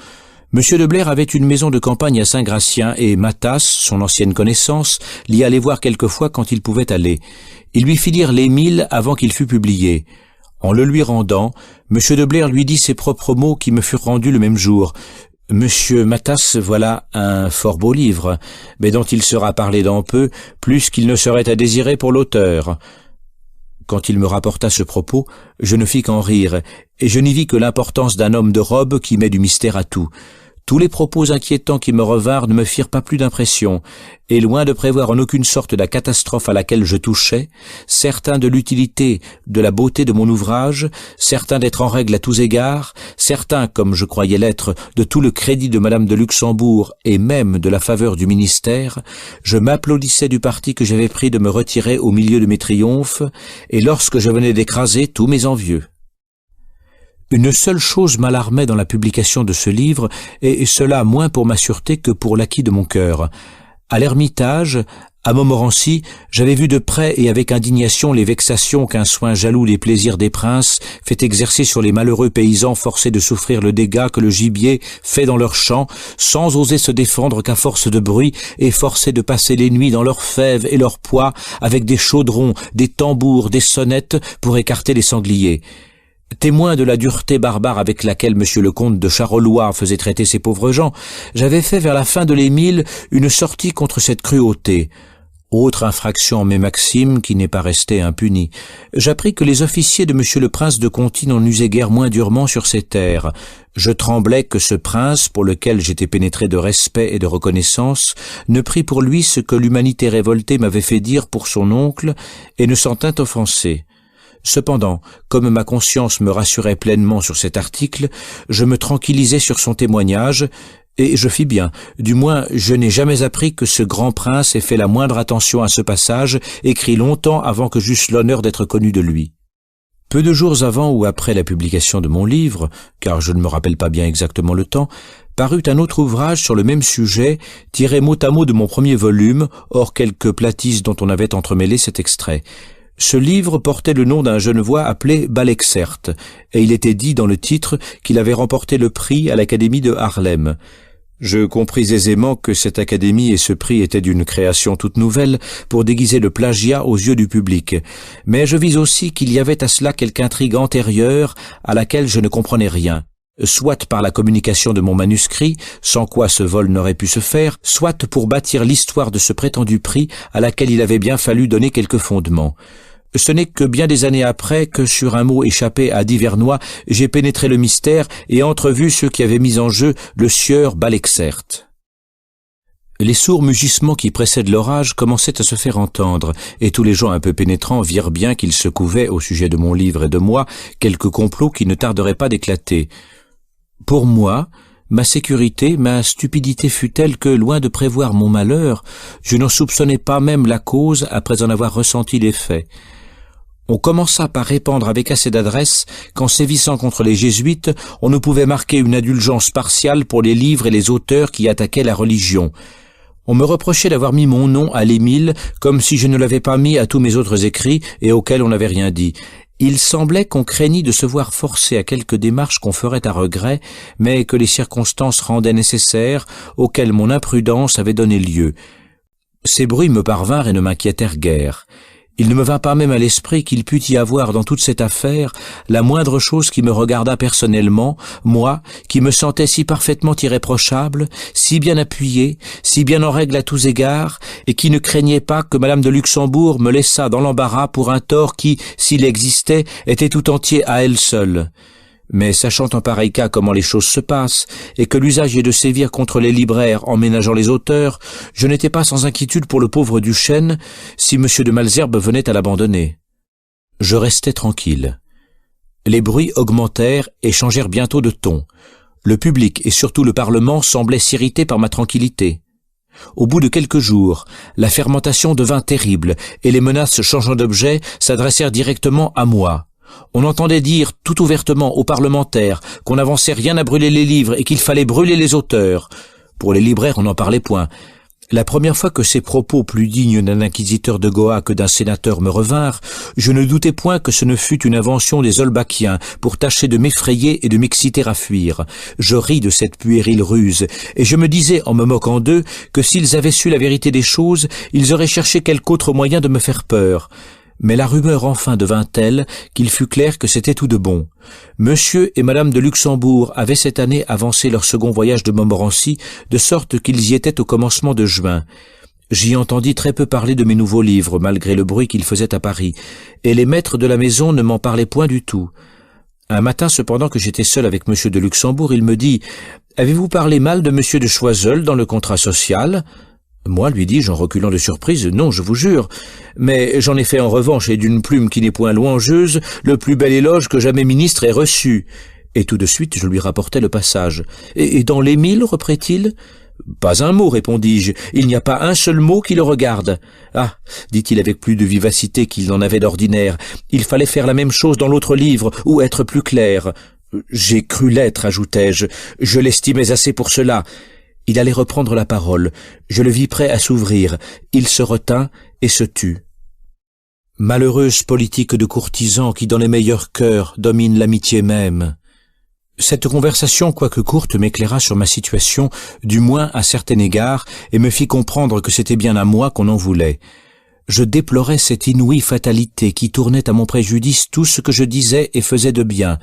M. de Blair avait une maison de campagne à Saint-Gratien et Matas, son ancienne connaissance, l'y allait voir quelquefois quand il pouvait aller. Il lui fit lire l'Émile avant qu'il fût publié. En le lui rendant, M. de Blair lui dit ses propres mots qui me furent rendus le même jour. « Monsieur Matas, voilà un fort beau livre, mais dont il sera parlé dans peu, plus qu'il ne serait à désirer pour l'auteur. » Quand il me rapporta ce propos, je ne fis qu'en rire, et je n'y vis que l'importance d'un homme de robe qui met du mystère à tout. Tous les propos inquiétants qui me revinrent ne me firent pas plus d'impression, et loin de prévoir en aucune sorte la catastrophe à laquelle je touchais, certain de l'utilité, de la beauté de mon ouvrage, certain d'être en règle à tous égards, certain, comme je croyais l'être, de tout le crédit de Madame de Luxembourg et même de la faveur du ministère, je m'applaudissais du parti que j'avais pris de me retirer au milieu de mes triomphes, et lorsque je venais d'écraser tous mes envieux. Une seule chose m'alarmait dans la publication de ce livre, et cela moins pour ma sûreté que pour l'acquis de mon cœur. À l'Ermitage, à Montmorency, j'avais vu de près et avec indignation les vexations qu'un soin jaloux des plaisirs des princes fait exercer sur les malheureux paysans forcés de souffrir le dégât que le gibier fait dans leurs champs, sans oser se défendre qu'à force de bruit et forcés de passer les nuits dans leurs fèves et leurs pois avec des chaudrons, des tambours, des sonnettes pour écarter les sangliers. Témoin de la dureté barbare avec laquelle monsieur le comte de Charolois faisait traiter ces pauvres gens, j'avais fait vers la fin de l'Émile une sortie contre cette cruauté. Autre infraction en mes maximes qui n'est pas restée impunie. J'appris que les officiers de monsieur le prince de Conti n'en usaient guère moins durement sur ces terres. Je tremblais que ce prince, pour lequel j'étais pénétré de respect et de reconnaissance, ne prît pour lui ce que l'humanité révoltée m'avait fait dire pour son oncle, et ne s'en tînt offensé. Cependant, comme ma conscience me rassurait pleinement sur cet article, je me tranquillisais sur son témoignage, et je fis bien. Du moins, je n'ai jamais appris que ce grand prince ait fait la moindre attention à ce passage, écrit longtemps avant que j'eusse l'honneur d'être connu de lui. Peu de jours avant ou après la publication de mon livre, car je ne me rappelle pas bien exactement le temps, parut un autre ouvrage sur le même sujet, tiré mot à mot de mon premier volume, hors quelques plattises dont on avait entremêlé cet extrait. Ce livre portait le nom d'un Genevois appelé Balexert, et il était dit dans le titre qu'il avait remporté le prix à l'Académie de Harlem. Je compris aisément que cette académie et ce prix étaient d'une création toute nouvelle pour déguiser le plagiat aux yeux du public, mais je vis aussi qu'il y avait à cela quelque intrigue antérieure à laquelle je ne comprenais rien, soit par la communication de mon manuscrit, sans quoi ce vol n'aurait pu se faire, soit pour bâtir l'histoire de ce prétendu prix à laquelle il avait bien fallu donner quelques fondements. Ce n'est que bien des années après que, sur un mot échappé à Divernois, j'ai pénétré le mystère et entrevu ceux qui avaient mis en jeu le sieur Balexert. Les sourds mugissements qui précèdent l'orage commençaient à se faire entendre, et tous les gens un peu pénétrants virent bien qu'il se couvait, au sujet de mon livre et de moi, quelque complot qui ne tarderait pas d'éclater. Pour moi, ma sécurité, ma stupidité fut telle que, loin de prévoir mon malheur, je n'en soupçonnais pas même la cause après en avoir ressenti l'effet. On commença par répandre avec assez d'adresse qu'en sévissant contre les jésuites, on ne pouvait marquer une indulgence partiale pour les livres et les auteurs qui attaquaient la religion. On me reprochait d'avoir mis mon nom à l'Émile, comme si je ne l'avais pas mis à tous mes autres écrits et auxquels on n'avait rien dit. Il semblait qu'on craignît de se voir forcé à quelques démarches qu'on ferait à regret, mais que les circonstances rendaient nécessaires, auxquelles mon imprudence avait donné lieu. Ces bruits me parvinrent et ne m'inquiétèrent guère. Il ne me vint pas même à l'esprit qu'il pût y avoir dans toute cette affaire la moindre chose qui me regardât personnellement, moi, qui me sentais si parfaitement irréprochable, si bien appuyé, si bien en règle à tous égards, et qui ne craignais pas que madame de Luxembourg me laissât dans l'embarras pour un tort qui, s'il existait, était tout entier à elle seule. Mais sachant en pareil cas comment les choses se passent, et que l'usage est de sévir contre les libraires en ménageant les auteurs, je n'étais pas sans inquiétude pour le pauvre Duchesne, si monsieur de Malesherbes venait à l'abandonner. Je restais tranquille. Les bruits augmentèrent et changèrent bientôt de ton. Le public et surtout le Parlement semblaient s'irriter par ma tranquillité. Au bout de quelques jours, la fermentation devint terrible, et les menaces changeant d'objet s'adressèrent directement à moi. On entendait dire tout ouvertement aux parlementaires qu'on n'avançait rien à brûler les livres et qu'il fallait brûler les auteurs. Pour les libraires, on n'en parlait point. La première fois que ces propos plus dignes d'un inquisiteur de Goa que d'un sénateur me revinrent, je ne doutais point que ce ne fût une invention des Olbâquiens pour tâcher de m'effrayer et de m'exciter à fuir. Je ris de cette puérile ruse, et je me disais, en me moquant d'eux, que s'ils avaient su la vérité des choses, ils auraient cherché quelque autre moyen de me faire peur. Mais la rumeur enfin devint telle qu'il fut clair que c'était tout de bon. Monsieur et madame de Luxembourg avaient cette année avancé leur second voyage de Montmorency, de sorte qu'ils y étaient au commencement de juin. J'y entendis très peu parler de mes nouveaux livres, malgré le bruit qu'ils faisaient à Paris, et les maîtres de la maison ne m'en parlaient point du tout. Un matin, cependant, que j'étais seul avec monsieur de Luxembourg, il me dit « Avez-vous parlé mal de monsieur de Choiseul dans le contrat social ?» Moi, lui dis-je en reculant de surprise, « Non, je vous jure, mais j'en ai fait en revanche, et d'une plume qui n'est point louangeuse, le plus bel éloge que jamais ministre ait reçu. » Et tout de suite, je lui rapportai le passage. « Et dans l'Émile, reprit-il ?»« Pas un mot, répondis-je, il n'y a pas un seul mot qui le regarde. »« Ah, dit-il avec plus de vivacité qu'il n'en avait d'ordinaire, il fallait faire la même chose dans l'autre livre, ou être plus clair. »« J'ai cru l'être, ajoutai-je, je l'estimais assez pour cela. » Il allait reprendre la parole. Je le vis prêt à s'ouvrir. Il se retint et se tut. Malheureuse politique de courtisan qui, dans les meilleurs cœurs, domine l'amitié même. Cette conversation, quoique courte, m'éclaira sur ma situation, du moins à certain égard, et me fit comprendre que c'était bien à moi qu'on en voulait. Je déplorais cette inouïe fatalité qui tournait à mon préjudice tout ce que je disais et faisais de bien.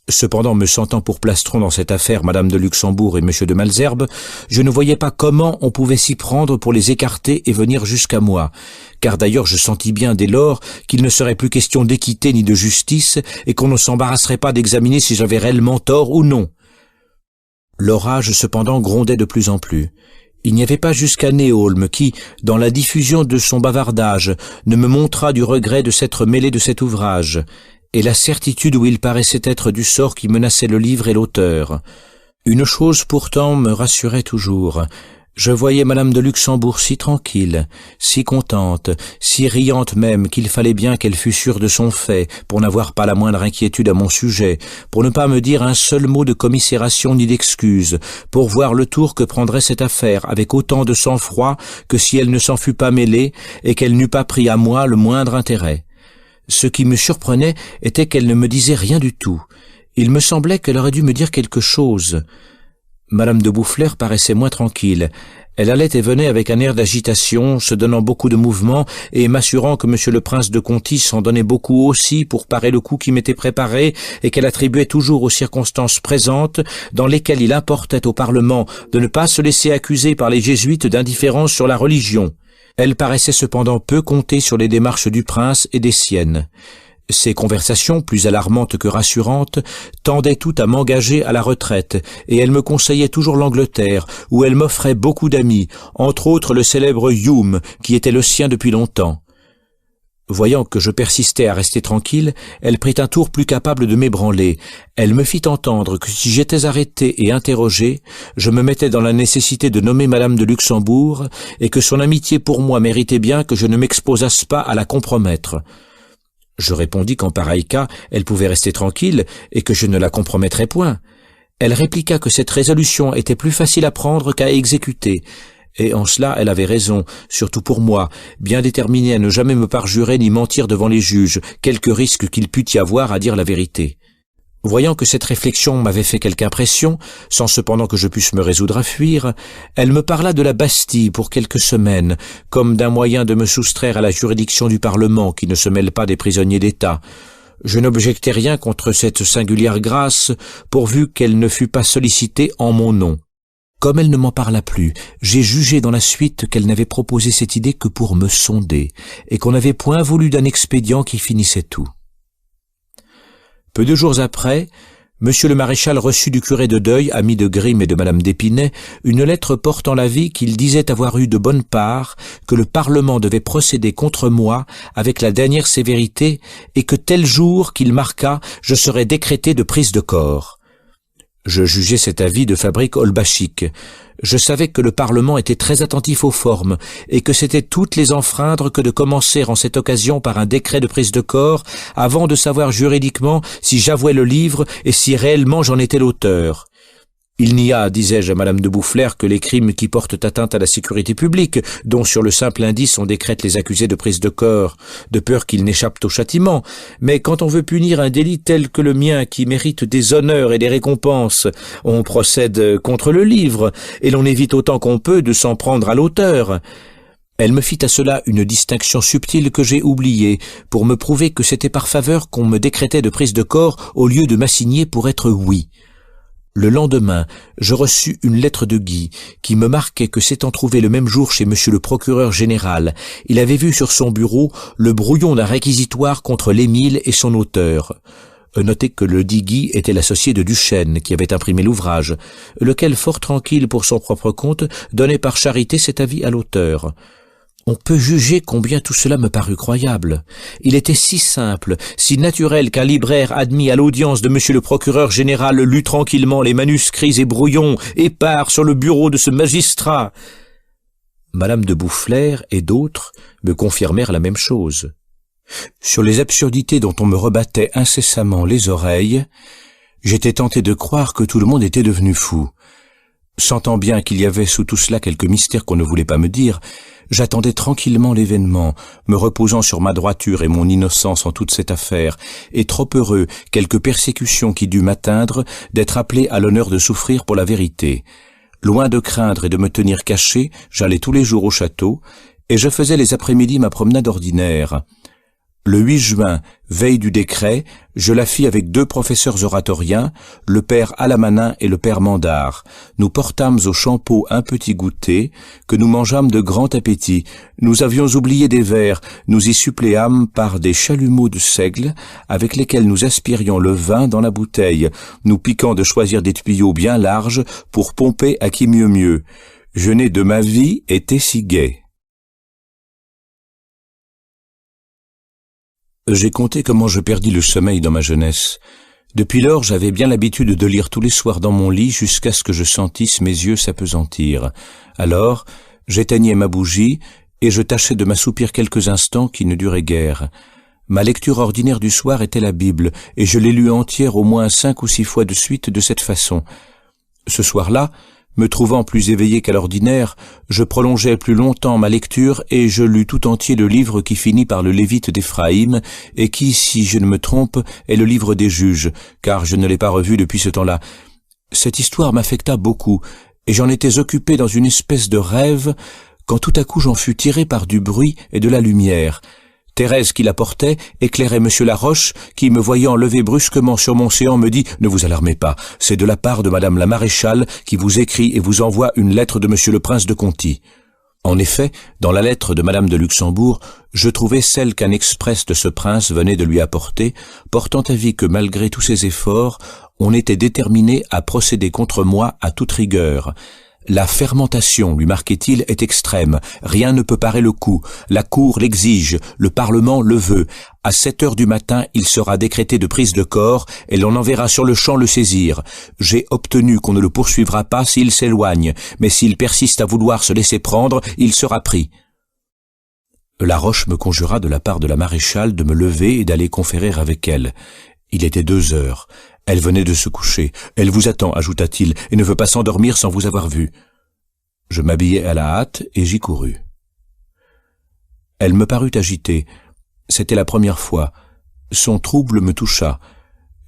Cependant, me sentant pour plastron dans cette affaire Madame de Luxembourg et Monsieur de Malesherbes, je ne voyais pas comment on pouvait s'y prendre pour les écarter et venir jusqu'à moi, car d'ailleurs je sentis bien dès lors qu'il ne serait plus question d'équité ni de justice et qu'on ne s'embarrasserait pas d'examiner si j'avais réellement tort ou non. L'orage cependant grondait de plus en plus. Il n'y avait pas jusqu'à Néaulme qui, dans la diffusion de son bavardage, ne me montra du regret de s'être mêlé de cet ouvrage, et la certitude où il paraissait être du sort qui menaçait le livre et l'auteur. Une chose pourtant me rassurait toujours. Je voyais Madame de Luxembourg si tranquille, si contente, si riante même qu'il fallait bien qu'elle fût sûre de son fait, pour n'avoir pas la moindre inquiétude à mon sujet, pour ne pas me dire un seul mot de commisération ni d'excuse, pour voir le tour que prendrait cette affaire avec autant de sang-froid que si elle ne s'en fût pas mêlée et qu'elle n'eût pas pris à moi le moindre intérêt. Ce qui me surprenait était qu'elle ne me disait rien du tout. Il me semblait qu'elle aurait dû me dire quelque chose. Madame de Boufflers paraissait moins tranquille. Elle allait et venait avec un air d'agitation, se donnant beaucoup de mouvements et m'assurant que monsieur le prince de Conti s'en donnait beaucoup aussi pour parer le coup qui m'était préparé et qu'elle attribuait toujours aux circonstances présentes dans lesquelles il importait au Parlement de ne pas se laisser accuser par les jésuites d'indifférence sur la religion. Elle paraissait cependant peu compter sur les démarches du prince et des siennes. Ces conversations, plus alarmantes que rassurantes, tendaient toutes à m'engager à la retraite, et elle me conseillait toujours l'Angleterre, où elle m'offrait beaucoup d'amis, entre autres le célèbre Hume, qui était le sien depuis longtemps. Voyant que je persistais à rester tranquille, elle prit un tour plus capable de m'ébranler. Elle me fit entendre que si j'étais arrêté et interrogé, je me mettais dans la nécessité de nommer Madame de Luxembourg, et que son amitié pour moi méritait bien que je ne m'exposasse pas à la compromettre. Je répondis qu'en pareil cas, elle pouvait rester tranquille, et que je ne la compromettrais point. Elle répliqua que cette résolution était plus facile à prendre qu'à exécuter, et en cela elle avait raison, surtout pour moi, bien déterminé à ne jamais me parjurer ni mentir devant les juges, quelque risque qu'il pût y avoir à dire la vérité. Voyant que cette réflexion m'avait fait quelque impression, sans cependant que je pusse me résoudre à fuir, elle me parla de la Bastille pour quelques semaines, comme d'un moyen de me soustraire à la juridiction du Parlement qui ne se mêle pas des prisonniers d'État. Je n'objectai rien contre cette singulière grâce, pourvu qu'elle ne fût pas sollicitée en mon nom. Comme elle ne m'en parla plus, j'ai jugé dans la suite qu'elle n'avait proposé cette idée que pour me sonder, et qu'on n'avait point voulu d'un expédient qui finissait tout. Peu de jours après, monsieur le maréchal reçut du curé de Deuil, ami de Grimm et de madame d'Épinay, une lettre portant l'avis qu'il disait avoir eu de bonne part, que le Parlement devait procéder contre moi avec la dernière sévérité, et que tel jour qu'il marqua, je serais décrété de prise de corps. Je jugeais cet avis de fabrique olbachique. Je savais que le Parlement était très attentif aux formes, et que c'était toutes les enfreindre que de commencer en cette occasion par un décret de prise de corps, avant de savoir juridiquement si j'avouais le livre et si réellement j'en étais l'auteur. Il n'y a, disais-je à madame de Boufflers, que les crimes qui portent atteinte à la sécurité publique, dont sur le simple indice on décrète les accusés de prise de corps, de peur qu'ils n'échappent au châtiment. Mais quand on veut punir un délit tel que le mien, qui mérite des honneurs et des récompenses, on procède contre le livre, et l'on évite autant qu'on peut de s'en prendre à l'auteur. Elle me fit à cela une distinction subtile que j'ai oubliée, pour me prouver que c'était par faveur qu'on me décrétait de prise de corps au lieu de m'assigner pour être oui. Le lendemain, je reçus une lettre de Guy, qui me marquait que s'étant trouvé le même jour chez monsieur le procureur général, il avait vu sur son bureau le brouillon d'un réquisitoire contre l'Émile et son auteur. Notez que le dit Guy était l'associé de Duchesne, qui avait imprimé l'ouvrage, lequel, fort tranquille pour son propre compte, donnait par charité cet avis à l'auteur. On peut juger combien tout cela me parut croyable. Il était si simple, si naturel qu'un libraire admis à l'audience de monsieur le procureur général lut tranquillement les manuscrits et brouillons épars sur le bureau de ce magistrat. Madame de Boufflers et d'autres me confirmèrent la même chose. Sur les absurdités dont on me rebattait incessamment les oreilles, j'étais tenté de croire que tout le monde était devenu fou. Sentant bien qu'il y avait sous tout cela quelque mystère qu'on ne voulait pas me dire, j'attendais tranquillement l'événement, me reposant sur ma droiture et mon innocence en toute cette affaire, et trop heureux, quelque persécution qui dut m'atteindre, d'être appelé à l'honneur de souffrir pour la vérité. Loin de craindre et de me tenir caché, j'allais tous les jours au château, et je faisais les après-midi ma promenade ordinaire. Le 8 juin, veille du décret, je la fis avec 2 professeurs oratoriens, le père Alamanin et le père Mandard. Nous portâmes au Champeau un petit goûter, que nous mangeâmes de grand appétit. Nous avions oublié des verres, nous y suppléâmes par des chalumeaux de seigle, avec lesquels nous aspirions le vin dans la bouteille, nous piquant de choisir des tuyaux bien larges pour pomper à qui mieux. Je n'ai de ma vie été si gai. J'ai compté comment je perdis le sommeil dans ma jeunesse. Depuis lors, j'avais bien l'habitude de lire tous les soirs dans mon lit jusqu'à ce que je sentisse mes yeux s'appesantir. Alors, j'éteignais ma bougie et je tâchais de m'assoupir quelques instants qui ne duraient guère. Ma lecture ordinaire du soir était la Bible et je l'ai lue entière au moins 5 ou 6 fois de suite de cette façon. Ce soir-là, me trouvant plus éveillé qu'à l'ordinaire, je prolongeai plus longtemps ma lecture et je lus tout entier le livre qui finit par le Lévite d'Éphraïm et qui, si je ne me trompe, est le livre des Juges, car je ne l'ai pas revu depuis ce temps-là. Cette histoire m'affecta beaucoup et j'en étais occupé dans une espèce de rêve quand tout à coup j'en fus tiré par du bruit et de la lumière. Thérèse qui la portait éclairait Monsieur Laroche, qui, me voyant lever brusquement sur mon séant, me dit « Ne vous alarmez pas, c'est de la part de Madame la Maréchale qui vous écrit et vous envoie une lettre de Monsieur le Prince de Conti. » En effet, dans la lettre de Madame de Luxembourg, je trouvai celle qu'un express de ce prince venait de lui apporter, portant avis que malgré tous ses efforts, on était déterminé à procéder contre moi à toute rigueur. La fermentation, lui marquait-il, est extrême, rien ne peut parer le coup, la Cour l'exige, le Parlement le veut. À 7 heures du matin, il sera décrété de prise de corps et l'on enverra sur le champ le saisir. J'ai obtenu qu'on ne le poursuivra pas s'il s'éloigne, mais s'il persiste à vouloir se laisser prendre, il sera pris. Laroche me conjura de la part de la maréchale de me lever et d'aller conférer avec elle. Il était 2 heures. Elle venait de se coucher. Elle vous attend, ajouta-t-il, et ne veut pas s'endormir sans vous avoir vu. Je m'habillai à la hâte et j'y courus. Elle me parut agitée. C'était la première fois. Son trouble me toucha.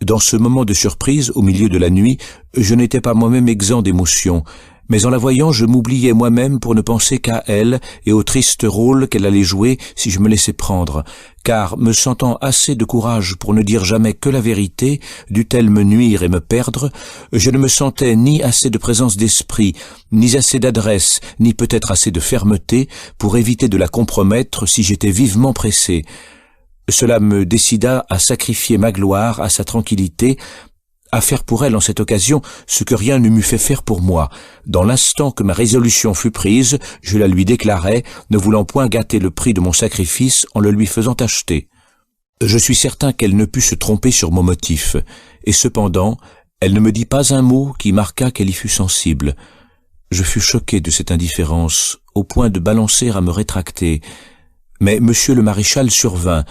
Dans ce moment de surprise, au milieu de la nuit, je n'étais pas moi-même exempt d'émotion. Mais en la voyant, je m'oubliais moi-même pour ne penser qu'à elle et au triste rôle qu'elle allait jouer si je me laissais prendre, car, me sentant assez de courage pour ne dire jamais que la vérité, dût-elle me nuire et me perdre, je ne me sentais ni assez de présence d'esprit, ni assez d'adresse, ni peut-être assez de fermeté pour éviter de la compromettre si j'étais vivement pressé. Cela me décida à sacrifier ma gloire à sa tranquillité, à faire pour elle en cette occasion ce que rien ne m'eût fait faire pour moi. Dans l'instant que ma résolution fut prise, je la lui déclarai, ne voulant point gâter le prix de mon sacrifice en le lui faisant acheter. Je suis certain qu'elle ne put se tromper sur mon motif, et cependant, elle ne me dit pas un mot qui marqua qu'elle y fut sensible. Je fus choqué de cette indifférence, au point de balancer à me rétracter. Mais monsieur le maréchal survint.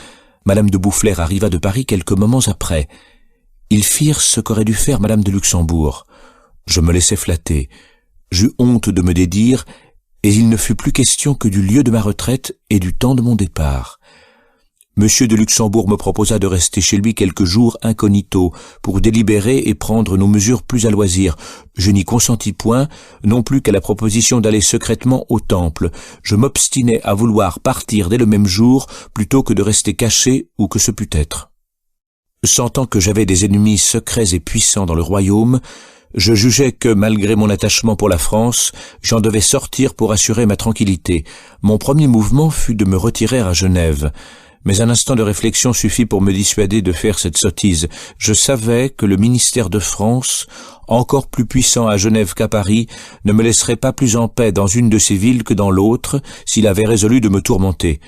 Madame de Boufflers arriva de Paris quelques moments après. Ils firent ce qu'aurait dû faire Madame de Luxembourg. Je me laissai flatter. J'eus honte de me dédire, et il ne fut plus question que du lieu de ma retraite et du temps de mon départ. Monsieur de Luxembourg me proposa de rester chez lui quelques jours incognito, pour délibérer et prendre nos mesures plus à loisir. Je n'y consentis point, non plus qu'à la proposition d'aller secrètement au temple. Je m'obstinai à vouloir partir dès le même jour, plutôt que de rester caché où que ce pût être. Sentant que j'avais des ennemis secrets et puissants dans le royaume, je jugeais que, malgré mon attachement pour la France, j'en devais sortir pour assurer ma tranquillité. Mon premier mouvement fut de me retirer à Genève. Mais un instant de réflexion suffit pour me dissuader de faire cette sottise. Je savais que le ministère de France, encore plus puissant à Genève qu'à Paris, ne me laisserait pas plus en paix dans une de ces villes que dans l'autre, s'il avait résolu de me tourmenter.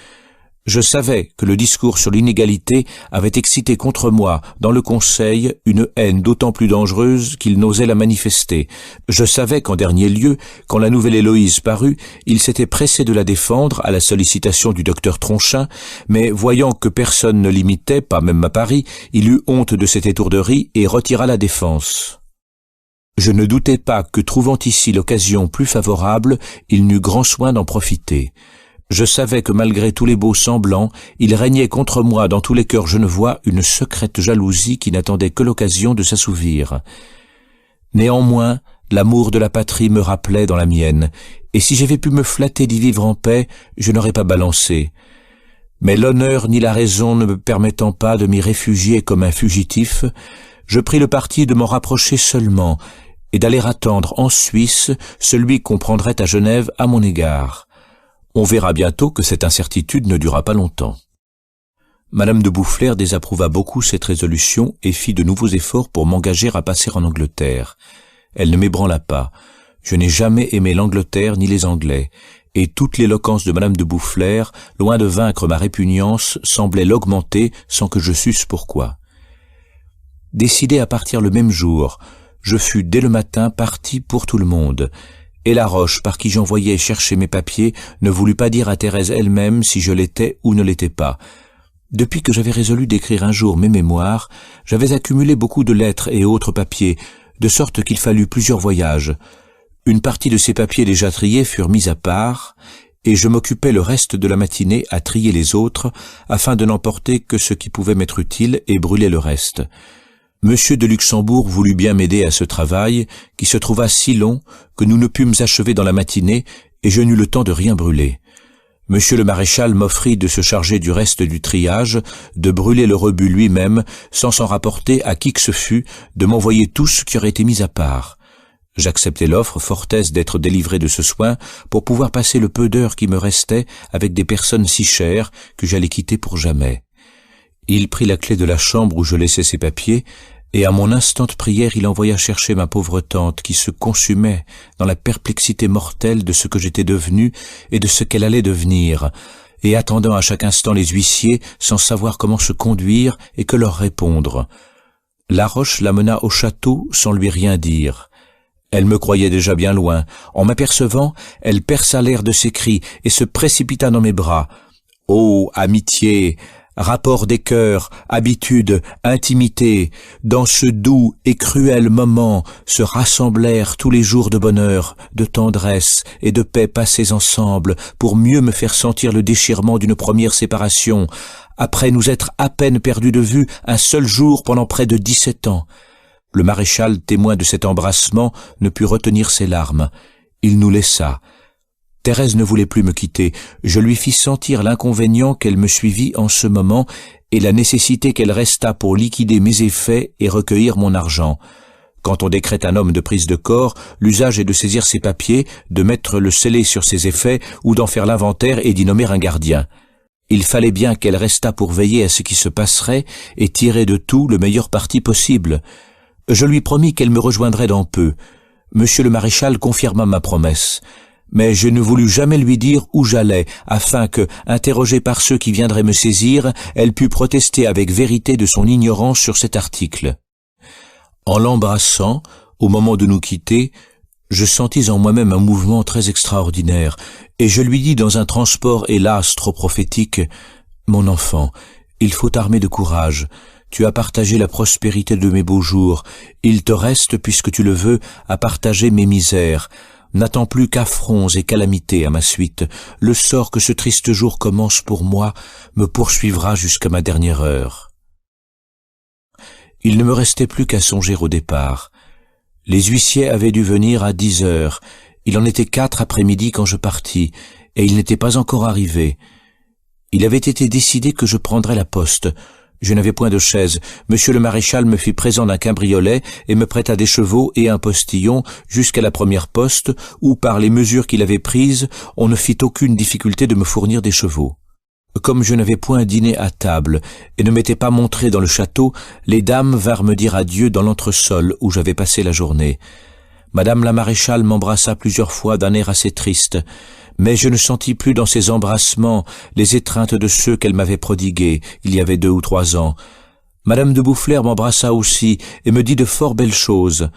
Je savais que le discours sur l'inégalité avait excité contre moi, dans le Conseil, une haine d'autant plus dangereuse qu'il n'osait la manifester. Je savais qu'en dernier lieu, quand la nouvelle Héloïse parut, il s'était pressé de la défendre à la sollicitation du docteur Tronchin, mais voyant que personne ne l'imitait, pas même à Paris, il eut honte de cette étourderie et retira la défense. Je ne doutais pas que, trouvant ici l'occasion plus favorable, il n'eût grand soin d'en profiter. Je savais que malgré tous les beaux semblants, il régnait contre moi dans tous les cœurs genevois une secrète jalousie qui n'attendait que l'occasion de s'assouvir. Néanmoins, l'amour de la patrie me rappelait dans la mienne, et si j'avais pu me flatter d'y vivre en paix, je n'aurais pas balancé. Mais l'honneur ni la raison ne me permettant pas de m'y réfugier comme un fugitif, je pris le parti de m'en rapprocher seulement, et d'aller attendre en Suisse celui qu'on prendrait à Genève à mon égard. On verra bientôt que cette incertitude ne dura pas longtemps. Madame de Boufflers désapprouva beaucoup cette résolution et fit de nouveaux efforts pour m'engager à passer en Angleterre. Elle ne m'ébranla pas. Je n'ai jamais aimé l'Angleterre ni les Anglais, et toute l'éloquence de Madame de Boufflers, loin de vaincre ma répugnance, semblait l'augmenter sans que je susse pourquoi. Décidé à partir le même jour, je fus dès le matin parti pour tout le monde, et Laroche, par qui j'envoyais chercher mes papiers, ne voulut pas dire à Thérèse elle-même si je l'étais ou ne l'étais pas. Depuis que j'avais résolu d'écrire un jour mes mémoires, j'avais accumulé beaucoup de lettres et autres papiers, de sorte qu'il fallut plusieurs voyages. Une partie de ces papiers déjà triés furent mis à part, et je m'occupais le reste de la matinée à trier les autres, afin de n'emporter que ce qui pouvait m'être utile et brûler le reste. Monsieur de Luxembourg voulut bien m'aider à ce travail, qui se trouva si long que nous ne pûmes achever dans la matinée, et je n'eus le temps de rien brûler. Monsieur le maréchal m'offrit de se charger du reste du triage, de brûler le rebut lui-même, sans s'en rapporter à qui que ce fût, de m'envoyer tout ce qui aurait été mis à part. J'acceptai l'offre, fort aise d'être délivré de ce soin, pour pouvoir passer le peu d'heures qui me restaient avec des personnes si chères que j'allais quitter pour jamais. Il prit la clé de la chambre où je laissais ses papiers, et à mon instant de prière il envoya chercher ma pauvre tante qui se consumait dans la perplexité mortelle de ce que j'étais devenu et de ce qu'elle allait devenir, et attendant à chaque instant les huissiers sans savoir comment se conduire et que leur répondre. Laroche l'amena au château sans lui rien dire. Elle me croyait déjà bien loin. En m'apercevant, elle perça l'air de ses cris et se précipita dans mes bras. « Ô amitié ! Rapport des cœurs, habitude, intimité, dans ce doux et cruel moment se rassemblèrent tous les jours de bonheur, de tendresse et de paix passés ensemble pour mieux me faire sentir le déchirement d'une première séparation, après nous être à peine perdus de vue un seul jour pendant près de 17 ans. Le maréchal, témoin de cet embrassement, ne put retenir ses larmes. Il nous laissa. Thérèse ne voulait plus me quitter. Je lui fis sentir l'inconvénient qu'elle me suivît en ce moment et la nécessité qu'elle restât pour liquider mes effets et recueillir mon argent. Quand on décrète un homme de prise de corps, l'usage est de saisir ses papiers, de mettre le scellé sur ses effets ou d'en faire l'inventaire et d'y nommer un gardien. Il fallait bien qu'elle restât pour veiller à ce qui se passerait et tirer de tout le meilleur parti possible. Je lui promis qu'elle me rejoindrait dans peu. Monsieur le maréchal confirma ma promesse. Mais je ne voulus jamais lui dire où j'allais, afin que, interrogée par ceux qui viendraient me saisir, elle pût protester avec vérité de son ignorance sur cet article. En l'embrassant, au moment de nous quitter, je sentis en moi-même un mouvement très extraordinaire, et je lui dis dans un transport hélas trop prophétique, « Mon enfant, il faut t'armer de courage. Tu as partagé la prospérité de mes beaux jours. Il te reste, puisque tu le veux, à partager mes misères. N'attends plus qu'affronts et calamités à ma suite. Le sort que ce triste jour commence pour moi me poursuivra jusqu'à ma dernière heure. » Il ne me restait plus qu'à songer au départ. Les huissiers avaient dû venir à 10 heures. Il en était 4 après-midi quand je partis, et ils n'étaient pas encore arrivés. Il avait été décidé que je prendrais la poste. Je n'avais point de chaise. Monsieur le maréchal me fit présent d'un cabriolet et me prêta des chevaux et un postillon jusqu'à la première poste où, par les mesures qu'il avait prises, on ne fit aucune difficulté de me fournir des chevaux. Comme je n'avais point dîné à table et ne m'étais pas montré dans le château, les dames vinrent me dire adieu dans l'entresol où j'avais passé la journée. Madame la maréchale m'embrassa plusieurs fois d'un air assez triste, mais je ne sentis plus dans ces embrassements les étreintes de ceux qu'elle m'avait prodigués il y avait 2 ou 3 ans. Madame de Boufflers m'embrassa aussi et me dit de fort belles choses.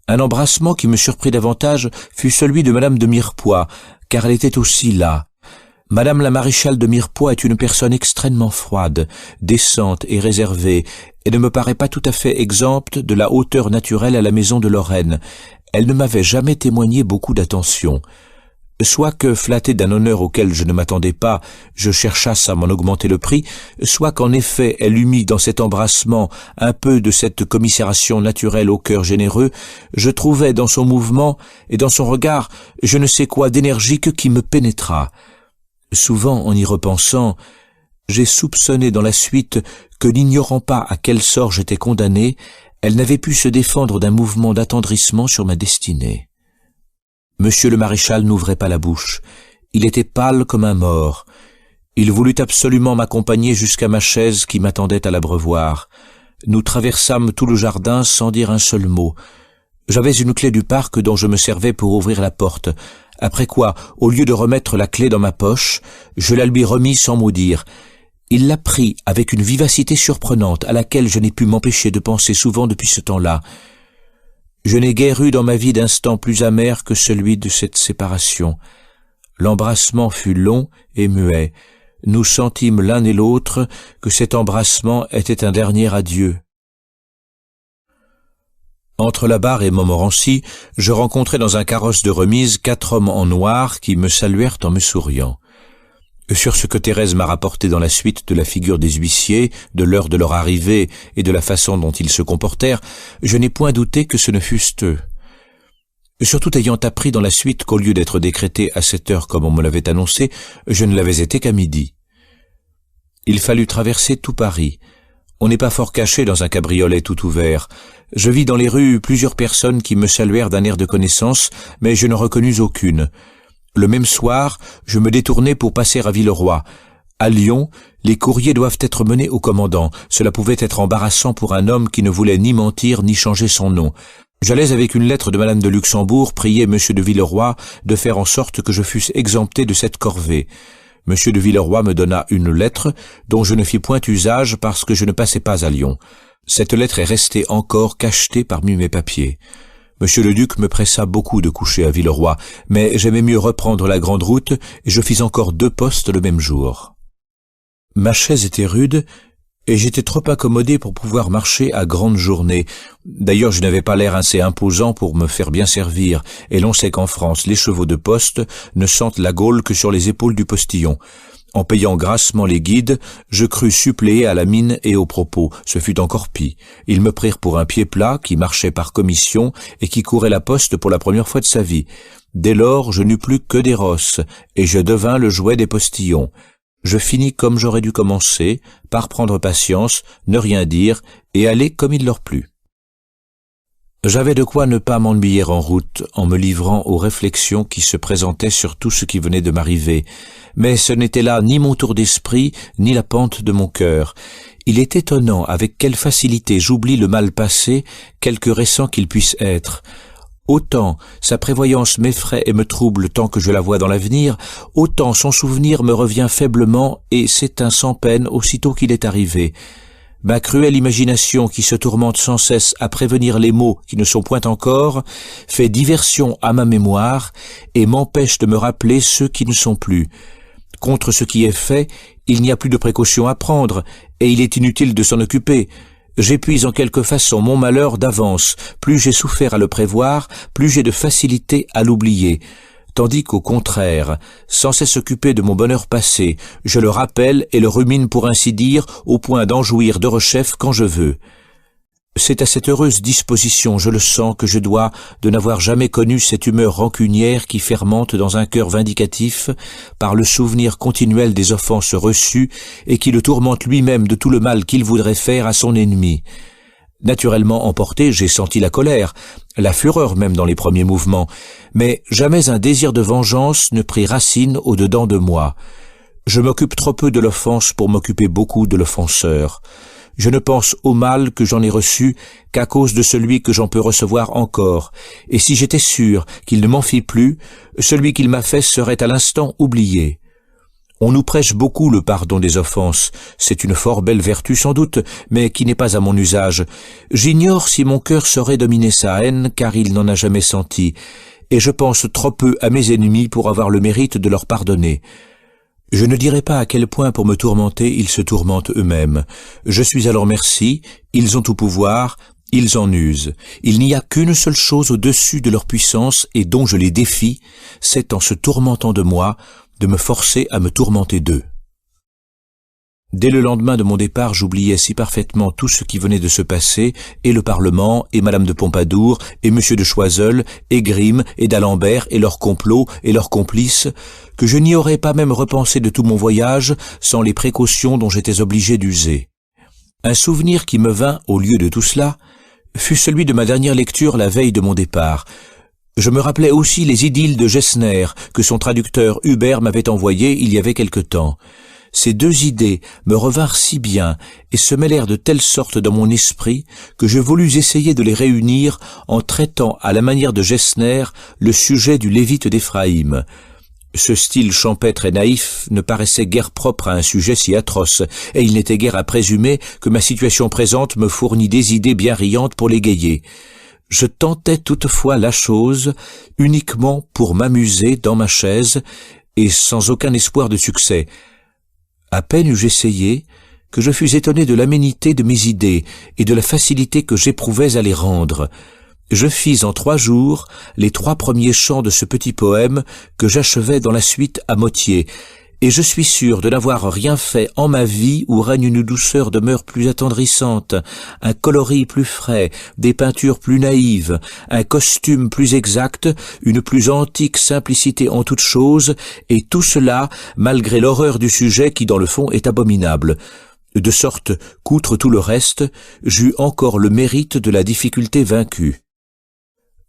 Un embrassement qui me surprit davantage fut celui de Madame de Mirepoix, car elle était aussi là. Madame la maréchale de Mirepoix est une personne extrêmement froide, décente et réservée, et ne me paraît pas tout à fait exempte de la hauteur naturelle à la maison de Lorraine. Elle ne m'avait jamais témoigné beaucoup d'attention. Soit que, flatté d'un honneur auquel je ne m'attendais pas, je cherchasse à m'en augmenter le prix, soit qu'en effet elle eût mis dans cet embrassement un peu de cette commisération naturelle au cœur généreux, je trouvais dans son mouvement et dans son regard je ne sais quoi d'énergique qui me pénétra. Souvent, en y repensant, j'ai soupçonné dans la suite que, n'ignorant pas à quel sort j'étais condamné, elle n'avait pu se défendre d'un mouvement d'attendrissement sur ma destinée. Monsieur le maréchal n'ouvrait pas la bouche. Il était pâle comme un mort. Il voulut absolument m'accompagner jusqu'à ma chaise qui m'attendait à l'abreuvoir. Nous traversâmes tout le jardin sans dire un seul mot. J'avais une clé du parc dont je me servais pour ouvrir la porte. Après quoi, au lieu de remettre la clé dans ma poche, je la lui remis sans mot dire. Il la prit avec une vivacité surprenante à laquelle je n'ai pu m'empêcher de penser souvent depuis ce temps-là. Je n'ai guère eu dans ma vie d'instant plus amer que celui de cette séparation. L'embrassement fut long et muet. Nous sentîmes l'un et l'autre que cet embrassement était un dernier adieu. Entre la barre et Montmorency, je rencontrai dans un carrosse de remise 4 hommes en noir qui me saluèrent en me souriant. Sur ce que Thérèse m'a rapporté dans la suite de la figure des huissiers, de l'heure de leur arrivée et de la façon dont ils se comportèrent, je n'ai point douté que ce ne fussent eux. Surtout ayant appris dans la suite qu'au lieu d'être décrété à 7 heures comme on me l'avait annoncé, je ne l'avais été qu'à midi. Il fallut traverser tout Paris. On n'est pas fort caché dans un cabriolet tout ouvert. Je vis dans les rues plusieurs personnes qui me saluèrent d'un air de connaissance, mais je ne reconnus aucune. Le même soir, je me détournai pour passer à Villeroy. À Lyon, les courriers doivent être menés au commandant. Cela pouvait être embarrassant pour un homme qui ne voulait ni mentir ni changer son nom. J'allais avec une lettre de Madame de Luxembourg prier Monsieur de Villeroy de faire en sorte que je fusse exempté de cette corvée. Monsieur de Villeroy me donna une lettre dont je ne fis point usage parce que je ne passais pas à Lyon. Cette lettre est restée encore cachetée parmi mes papiers. Monsieur le duc me pressa beaucoup de coucher à Villeroy, mais j'aimais mieux reprendre la grande route et je fis encore 2 postes le même jour. Ma chaise était rude et j'étais trop incommodé pour pouvoir marcher à grandes journées. D'ailleurs, je n'avais pas l'air assez imposant pour me faire bien servir, et l'on sait qu'en France, les chevaux de poste ne sentent la gaule que sur les épaules du postillon. En payant grassement les guides, je crus suppléer à la mine et au propos. Ce fut encore pis. Ils me prirent pour un pied plat qui marchait par commission et qui courait la poste pour la première fois de sa vie. Dès lors, je n'eus plus que des rosses, et je devins le jouet des postillons. Je finis comme j'aurais dû commencer, par prendre patience, ne rien dire, et aller comme il leur plut. J'avais de quoi ne pas m'ennuyer en route, en me livrant aux réflexions qui se présentaient sur tout ce qui venait de m'arriver, mais ce n'était là ni mon tour d'esprit, ni la pente de mon cœur. Il est étonnant avec quelle facilité j'oublie le mal passé, quelque récent qu'il puisse être. Autant sa prévoyance m'effraie et me trouble tant que je la vois dans l'avenir, autant son souvenir me revient faiblement et s'éteint sans peine aussitôt qu'il est arrivé. Ma cruelle imagination qui se tourmente sans cesse à prévenir les maux qui ne sont point encore, fait diversion à ma mémoire et m'empêche de me rappeler ceux qui ne sont plus. Contre ce qui est fait, il n'y a plus de précaution à prendre, et il est inutile de s'en occuper. J'épuise en quelque façon mon malheur d'avance. Plus j'ai souffert à le prévoir, plus j'ai de facilité à l'oublier. Tandis qu'au contraire, sans cesse occupé de mon bonheur passé, je le rappelle et le rumine pour ainsi dire, au point d'en jouir de rechef quand je veux. C'est à cette heureuse disposition, je le sens, que je dois de n'avoir jamais connu cette humeur rancunière qui fermente dans un cœur vindicatif par le souvenir continuel des offenses reçues et qui le tourmente lui-même de tout le mal qu'il voudrait faire à son ennemi. Naturellement emporté, j'ai senti la colère, la fureur même dans les premiers mouvements, mais jamais un désir de vengeance ne prit racine au-dedans de moi. Je m'occupe trop peu de l'offense pour m'occuper beaucoup de l'offenseur. Je ne pense au mal que j'en ai reçu qu'à cause de celui que j'en peux recevoir encore, et si j'étais sûr qu'il ne m'en fit plus, celui qu'il m'a fait serait à l'instant oublié. On nous prêche beaucoup le pardon des offenses. C'est une fort belle vertu sans doute, mais qui n'est pas à mon usage. J'ignore si mon cœur saurait dominer sa haine, car il n'en a jamais senti, et je pense trop peu à mes ennemis pour avoir le mérite de leur pardonner. Je ne dirai pas à quel point pour me tourmenter ils se tourmentent eux-mêmes. Je suis à leur merci, ils ont tout pouvoir, ils en usent. Il n'y a qu'une seule chose au-dessus de leur puissance et dont je les défie, c'est en se tourmentant de moi, de me forcer à me tourmenter d'eux. Dès le lendemain de mon départ, j'oubliais si parfaitement tout ce qui venait de se passer, et le Parlement, et Madame de Pompadour, et Monsieur de Choiseul, et Grimm, et d'Alembert, et leurs complots, et leurs complices, que je n'y aurais pas même repensé de tout mon voyage sans les précautions dont j'étais obligé d'user. Un souvenir qui me vint au lieu de tout cela fut celui de ma dernière lecture la veille de mon départ. Je me rappelais aussi les idylles de Gessner que son traducteur Hubert m'avait envoyées il y avait quelque temps. Ces deux idées me revinrent si bien et se mêlèrent de telle sorte dans mon esprit que je voulus essayer de les réunir en traitant à la manière de Gessner le sujet du Lévite d'Éphraïm. Ce style champêtre et naïf ne paraissait guère propre à un sujet si atroce, et il n'était guère à présumer que ma situation présente me fournit des idées bien riantes pour l'égayer. Je tentais toutefois la chose uniquement pour m'amuser dans ma chaise et sans aucun espoir de succès. À peine eus-je essayé que je fus étonné de l'aménité de mes idées et de la facilité que j'éprouvais à les rendre. Je fis en 3 jours les 3 premiers chants de ce petit poème que j'achevais dans la suite à moitié, et je suis sûr de n'avoir rien fait en ma vie où règne une douceur de mœurs plus attendrissante, un coloris plus frais, des peintures plus naïves, un costume plus exact, une plus antique simplicité en toutes choses, et tout cela malgré l'horreur du sujet qui dans le fond est abominable. De sorte qu'outre tout le reste, j'eus encore le mérite de la difficulté vaincue.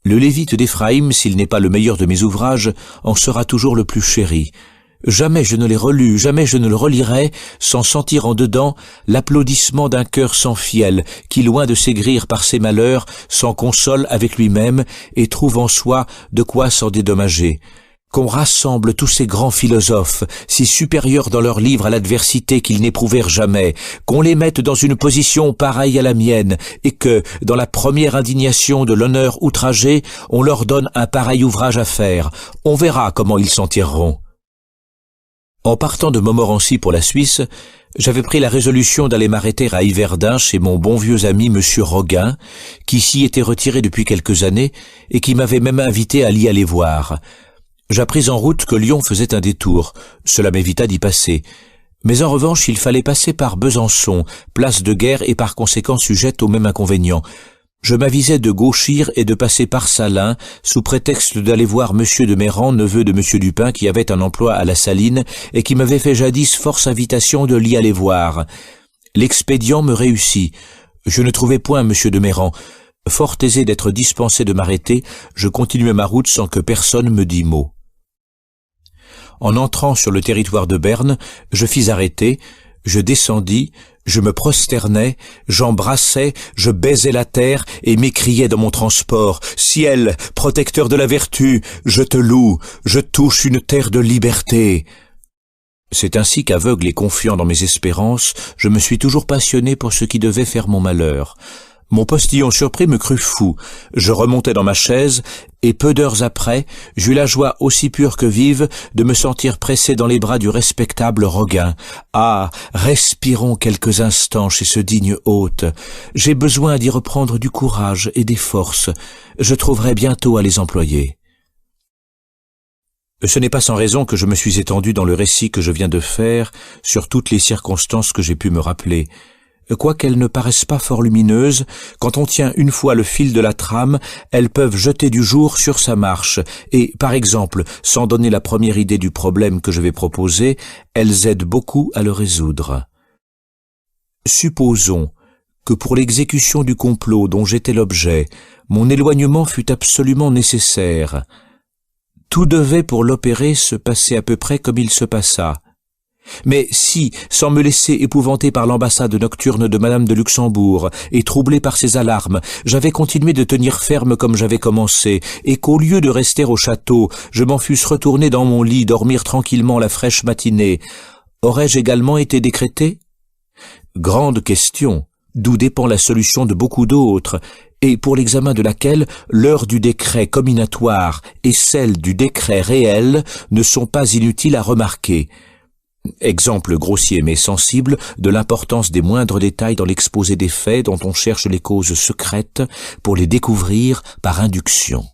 Le Lévite d'Éphraïm, s'il n'est pas le meilleur de mes ouvrages, en sera toujours le plus chéri. Jamais je ne l'ai relu, jamais je ne le relirai sans sentir en dedans l'applaudissement d'un cœur sans fiel, qui, loin de s'aigrir par ses malheurs, s'en console avec lui-même et trouve en soi de quoi s'en dédommager. Qu'on rassemble tous ces grands philosophes, si supérieurs dans leurs livres à l'adversité qu'ils n'éprouvèrent jamais, qu'on les mette dans une position pareille à la mienne, et que, dans la première indignation de l'honneur outragé, on leur donne un pareil ouvrage à faire. On verra comment ils s'en tireront. En partant de Montmorency pour la Suisse, j'avais pris la résolution d'aller m'arrêter à Yverdun chez mon bon vieux ami Monsieur Roguin, qui s'y était retiré depuis quelques années et qui m'avait même invité à l'y aller voir. J'appris en route que Lyon faisait un détour, cela m'évita d'y passer. Mais en revanche, il fallait passer par Besançon, place de guerre et par conséquent sujette au même inconvénient. Je m'avisais de gauchir et de passer par Salins, sous prétexte d'aller voir Monsieur de Méran, neveu de Monsieur Dupin, qui avait un emploi à la Saline, et qui m'avait fait jadis force invitation de l'y aller voir. L'expédient me réussit. Je ne trouvais point Monsieur de Méran. Fort aisé d'être dispensé de m'arrêter, je continuai ma route sans que personne me dît mot. En entrant sur le territoire de Berne, je fis arrêter, je descendis, je me prosternais, j'embrassais, je baisais la terre et m'écriais dans mon transport « Ciel, protecteur de la vertu, je te loue, je touche une terre de liberté !» C'est ainsi qu'aveugle et confiant dans mes espérances, je me suis toujours passionné pour ce qui devait faire mon malheur. Mon postillon surpris me crut fou. Je remontai dans ma chaise, et peu d'heures après, j'eus la joie aussi pure que vive de me sentir pressé dans les bras du respectable Roguin. Ah, respirons quelques instants chez ce digne hôte. J'ai besoin d'y reprendre du courage et des forces. Je trouverai bientôt à les employer. Ce n'est pas sans raison que je me suis étendu dans le récit que je viens de faire sur toutes les circonstances que j'ai pu me rappeler. Quoiqu'elles ne paraissent pas fort lumineuses, quand on tient une fois le fil de la trame, elles peuvent jeter du jour sur sa marche, et, par exemple, sans donner la première idée du problème que je vais proposer, elles aident beaucoup à le résoudre. Supposons que pour l'exécution du complot dont j'étais l'objet, mon éloignement fut absolument nécessaire. Tout devait pour l'opérer se passer à peu près comme il se passa. Mais si, sans me laisser épouvanter par l'ambassade nocturne de Madame de Luxembourg et troublé par ses alarmes, j'avais continué de tenir ferme comme j'avais commencé, et qu'au lieu de rester au château, je m'en fusse retourné dans mon lit dormir tranquillement la fraîche matinée, aurais-je également été décrété? Grande question, d'où dépend la solution de beaucoup d'autres, et pour l'examen de laquelle l'heure du décret comminatoire et celle du décret réel ne sont pas inutiles à remarquer. Exemple grossier mais sensible de l'importance des moindres détails dans l'exposé des faits dont on cherche les causes secrètes pour les découvrir par induction.